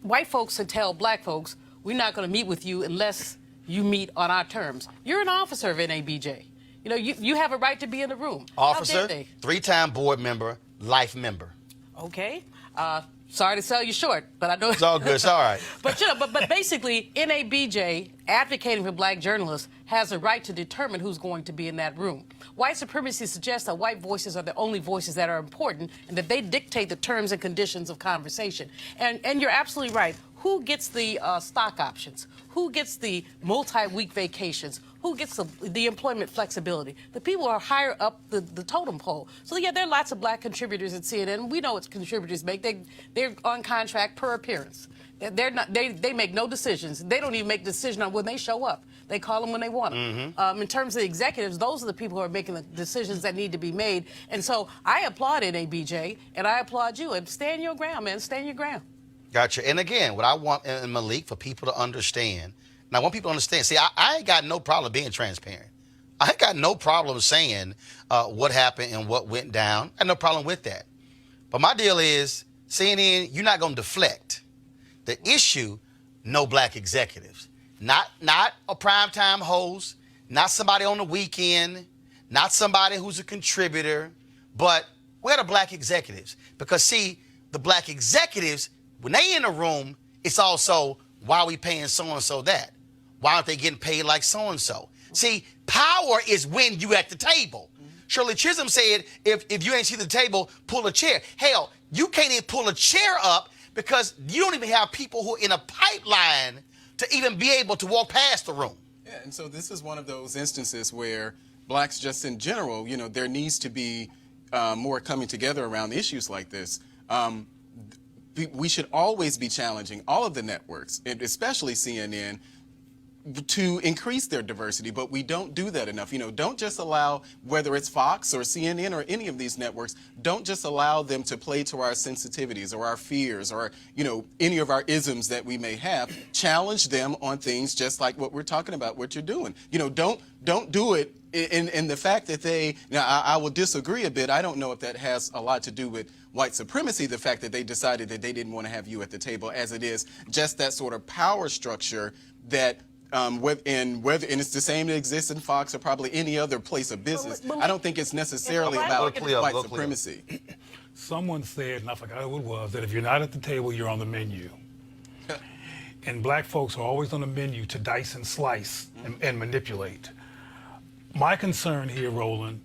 white folks to tell black folks, we're not going to meet with you unless you meet on our terms. You're an officer of NABJ. You know, you have a right to be in the room. Officer, 3-time board member, life member. Okay. Sorry to sell you short, but I know it's all good. It's all right. But you know, but basically, NABJ advocating for black journalists has a right to determine who's going to be in that room. White supremacy suggests that white voices are the only voices that are important, and that they dictate the terms and conditions of conversation. And you're absolutely right. Who gets the stock options? Who gets the multi-week vacations? Who gets the employment flexibility? The people are higher up the totem pole. So yeah, there are lots of black contributors at CNN. We know what contributors make. They're on contract per appearance. They make no decisions. They don't even make a decision on when they show up. They call them when they want them. In terms of the executives, those are the people who are making the decisions that need to be made. And so I applaud NABJ, and I applaud you. And stand your ground, man. Stand your ground. Gotcha. And again, what I want, Malik, for people to understand, and I want people to understand, see, I ain't got no problem being transparent. I ain't got no problem saying what happened and what went down. I have no problem with that. But my deal is, CNN, you're not going to deflect the issue, no black executives. Not a primetime host, not somebody on the weekend, not somebody who's a contributor, but where are the black executives? Because see, the black executives, when they in a room, it's also, why are we paying so-and-so that? Why aren't they getting paid like so-and-so? See, power is when you at the table. Shirley Chisholm said, if you ain't see the table, pull a chair. Hell, you can't even pull a chair up because you don't even have people who are in a pipeline to even be able to walk past the room. Yeah, and so this is one of those instances where blacks just in general, you know, there needs to be more coming together around issues like this. We should always be challenging all of the networks, and especially CNN, to increase their diversity, but we don't do that enough. You know, don't just allow, whether it's Fox or CNN or any of these networks, don't just allow them to play to our sensitivities or our fears or, you know, any of our isms that we may have. Challenge them on things just like what we're talking about, what you're doing. You know, don't do it in the fact that they, now I will disagree a bit. I don't know if that has a lot to do with white supremacy, the fact that they decided that they didn't want to have you at the table, as it is just that sort of power structure that and it's the same that exists in Fox or probably any other place of business. I don't think it's necessarily about white supremacy. Someone said, and I forgot who it was, that if you're not at the table, you're on the menu. And black folks are always on the menu to dice and slice and manipulate. My concern here, Roland,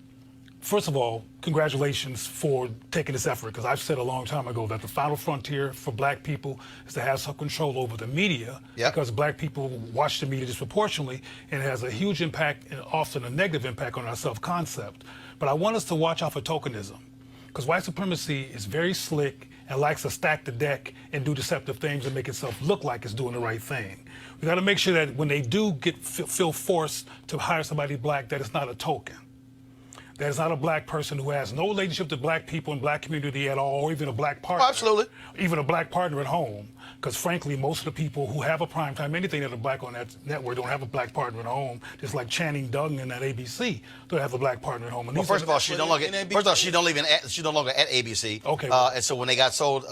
first of all, congratulations for taking this effort, because I've said a long time ago that the final frontier for black people is to have some control over the media, because black people watch the media disproportionately, and it has a huge impact and often a negative impact on our self-concept. But I want us to watch out for tokenism, because white supremacy is very slick and likes to stack the deck and do deceptive things and make itself look like it's doing the right thing. We got to make sure that when they do feel forced to hire somebody black, that it's not a token. There's not a black person who has no relationship to black people in black community at all, or even a black partner. Oh, absolutely. Even a black partner at home. Because frankly, most of the people who have a primetime anything that are black on that network don't have a black partner at home. Just like Channing Duggan and that ABC don't have a black partner at home. And well, first of all, she's no longer at ABC. Okay. And so when they got sold,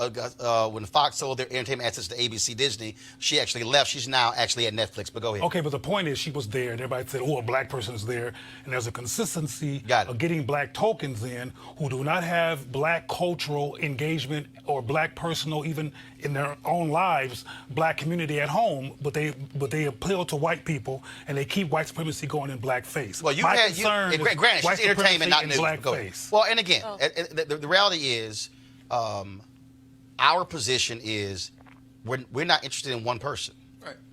when Fox sold their entertainment assets to ABC Disney, she actually left. She's now actually at Netflix. But go ahead. Okay, but the point is, she was there, and everybody said, "Oh, a black person is there," and there's a consistency of getting black tokens in who do not have black cultural engagement or black personal, even in their own lives, black community at home, but they appeal to white people and they keep white supremacy going in blackface. Well, granted, she's entertainment, not news. Blackface. Well, and again, the reality is, our position is we're not interested in one person.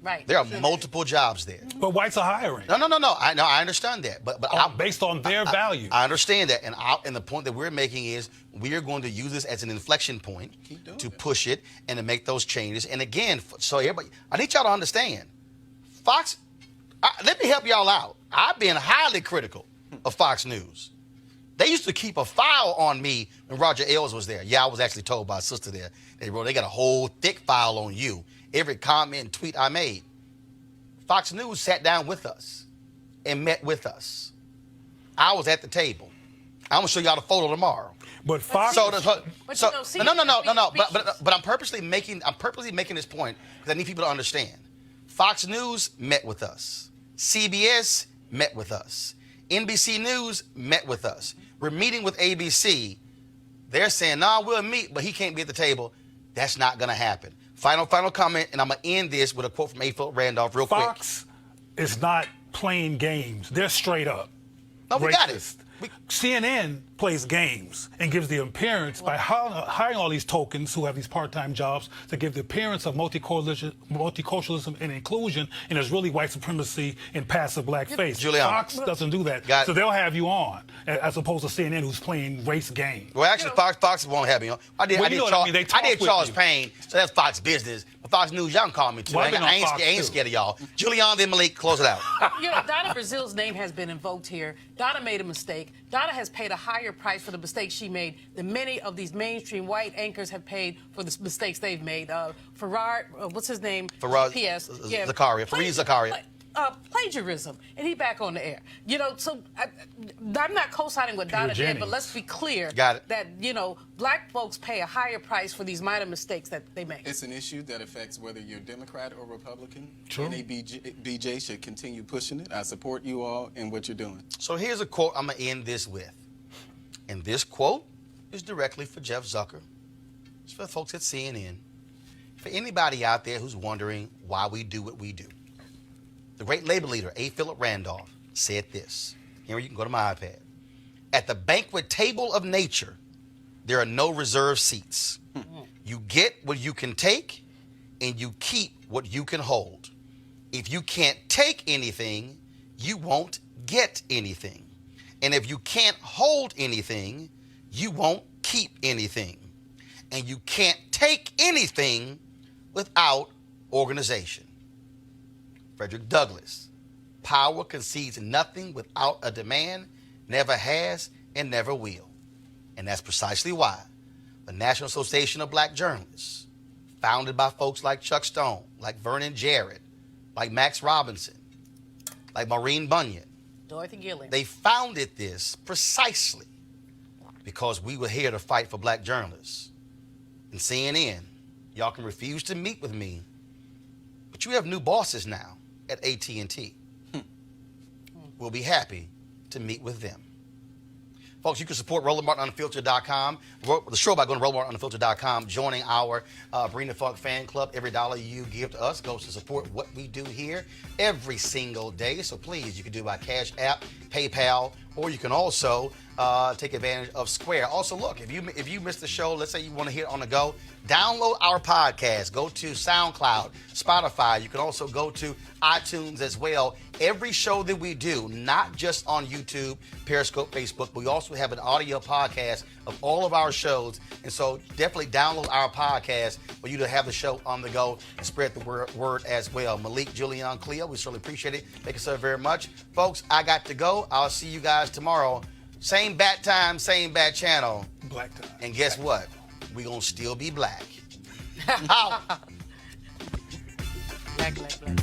Right. There are multiple jobs there. But whites are hiring. No. I understand that. But based on their value. I understand that. And the point that we're making is we are going to use this as an inflection point to push it and to make those changes. And again, so everybody, I need y'all to understand, Fox, let me help y'all out. I've been highly critical of Fox News. They used to keep a file on me when Roger Ailes was there. Yeah, I was actually told by a sister there. They got a whole thick file on you. Every comment and tweet I made. Fox News sat down with us and met with us. I was at the table. I'm gonna show y'all the photo tomorrow. But Fox. No. But I'm purposely making this point because I need people to understand. Fox News met with us. CBS met with us. NBC News met with us. We're meeting with ABC. They're saying, "No, we'll meet, but he can't be at the table." That's not gonna happen. Final comment, and I'm going to end this with a quote from A. Philip Randolph real quick. Fox is not playing games. They're straight up No, we got it. CNN plays games and gives the appearance by hiring all these tokens who have these part-time jobs to give the appearance of multiculturalism and inclusion, and there's really white supremacy and passive blackface. Fox doesn't do that, so they'll have you on as opposed to CNN, who's playing race games. Well, actually, Fox won't have me on. I did Charles Payne, so that's Fox business. But Fox News, y'all can call me too. Well, I ain't scared of y'all. Julian, then Malik, close it out. Donna Brazil's name has been invoked here. Donna made a mistake. Donna has paid a higher price for the mistakes she made than many of these mainstream white anchors have paid for the mistakes they've made. Farrar, what's his name? Faraz P.S. Zakaria. Fareed Zakaria. plagiarism, and he back on the air. You know, so I'm not co-signing what Donna did, but let's be clear that, you know, black folks pay a higher price for these minor mistakes that they make. It's an issue that affects whether you're Democrat or Republican. True. NABJ should continue pushing it. I support you all in what you're doing. So here's a quote I'm going to end this with. And this quote is directly for Jeff Zucker. It's for the folks at CNN. For anybody out there who's wondering why we do what we do. The great labor leader, A. Philip Randolph, said this. Here, you can go to my iPad. At the banquet table of nature, there are no reserved seats. You get what you can take, and you keep what you can hold. If you can't take anything, you won't get anything. And if you can't hold anything, you won't keep anything. And you can't take anything without organization. Frederick Douglass, power concedes nothing without a demand, never has and never will. And that's precisely why the National Association of Black Journalists, founded by folks like Chuck Stone, like Vernon Jarrett, like Max Robinson, like Maureen Bunyan, Dorothy Gilliam, they founded this precisely because we were here to fight for black journalists. And CNN, y'all can refuse to meet with me, but you have new bosses now at AT&T. We'll be happy to meet with them. Folks, you can support RolandMartinUnfiltered.com, the show by going to RolandMartinUnfiltered.com, joining our Bring the Funk fan club. Every dollar you give to us goes to support what we do here every single day. So please, you can do it by Cash App, PayPal, or you can also take advantage of Square. Also, look, if you missed the show, let's say you want to hear it on the go, download our podcast. Go to SoundCloud, Spotify. You can also go to iTunes as well. Every show that we do, not just on YouTube, Periscope, Facebook, but we also have an audio podcast of all of our shows. And so definitely download our podcast for you to have the show on the go and spread the word as well. Malik, Julian, Cleo, we certainly appreciate it. Thank you so very much. Folks, I got to go. I'll see you guys tomorrow. Same bat time, same bat channel. Black time. And guess what? We're going to still be black. Out. black, black, black.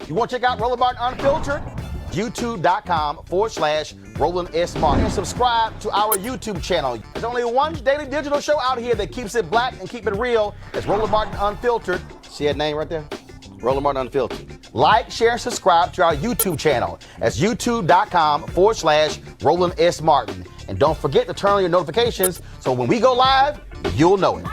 You want to check out Roland Martin Unfiltered? YouTube.com/Roland S. Martin. And subscribe to our YouTube channel. There's only one daily digital show out here that keeps it black and keep it real. It's Roland Martin Unfiltered. See that name right there? Roland Martin Unfiltered. Like, share, and subscribe to our YouTube channel. That's YouTube.com/Roland S. Martin. And don't forget to turn on your notifications so when we go live, you'll know it.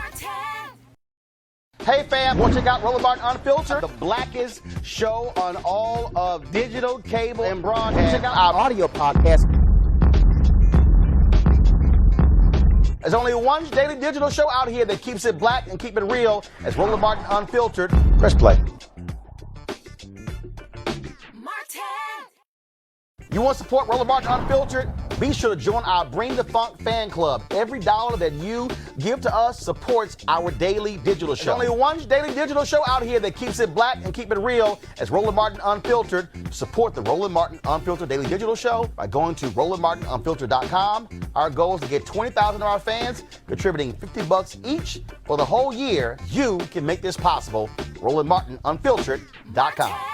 Hey fam, want to check out Roland Martin Unfiltered? The blackest show on all of digital, cable, and broadcast. Check out our audio podcast. There's only one daily digital show out here that keeps it black and keep it real. It's Roland Martin Unfiltered. Press play. You want to support Roland Martin Unfiltered? Be sure to join our Bring the Funk fan club. Every dollar that you give to us supports our daily digital show. There's only one daily digital show out here that keeps it black and keep it real. It's Roland Martin Unfiltered. Support the Roland Martin Unfiltered daily digital show by going to RolandMartinUnfiltered.com. Our goal is to get 20,000 of our fans contributing $50 each for the whole year. You can make this possible. RolandMartinUnfiltered.com.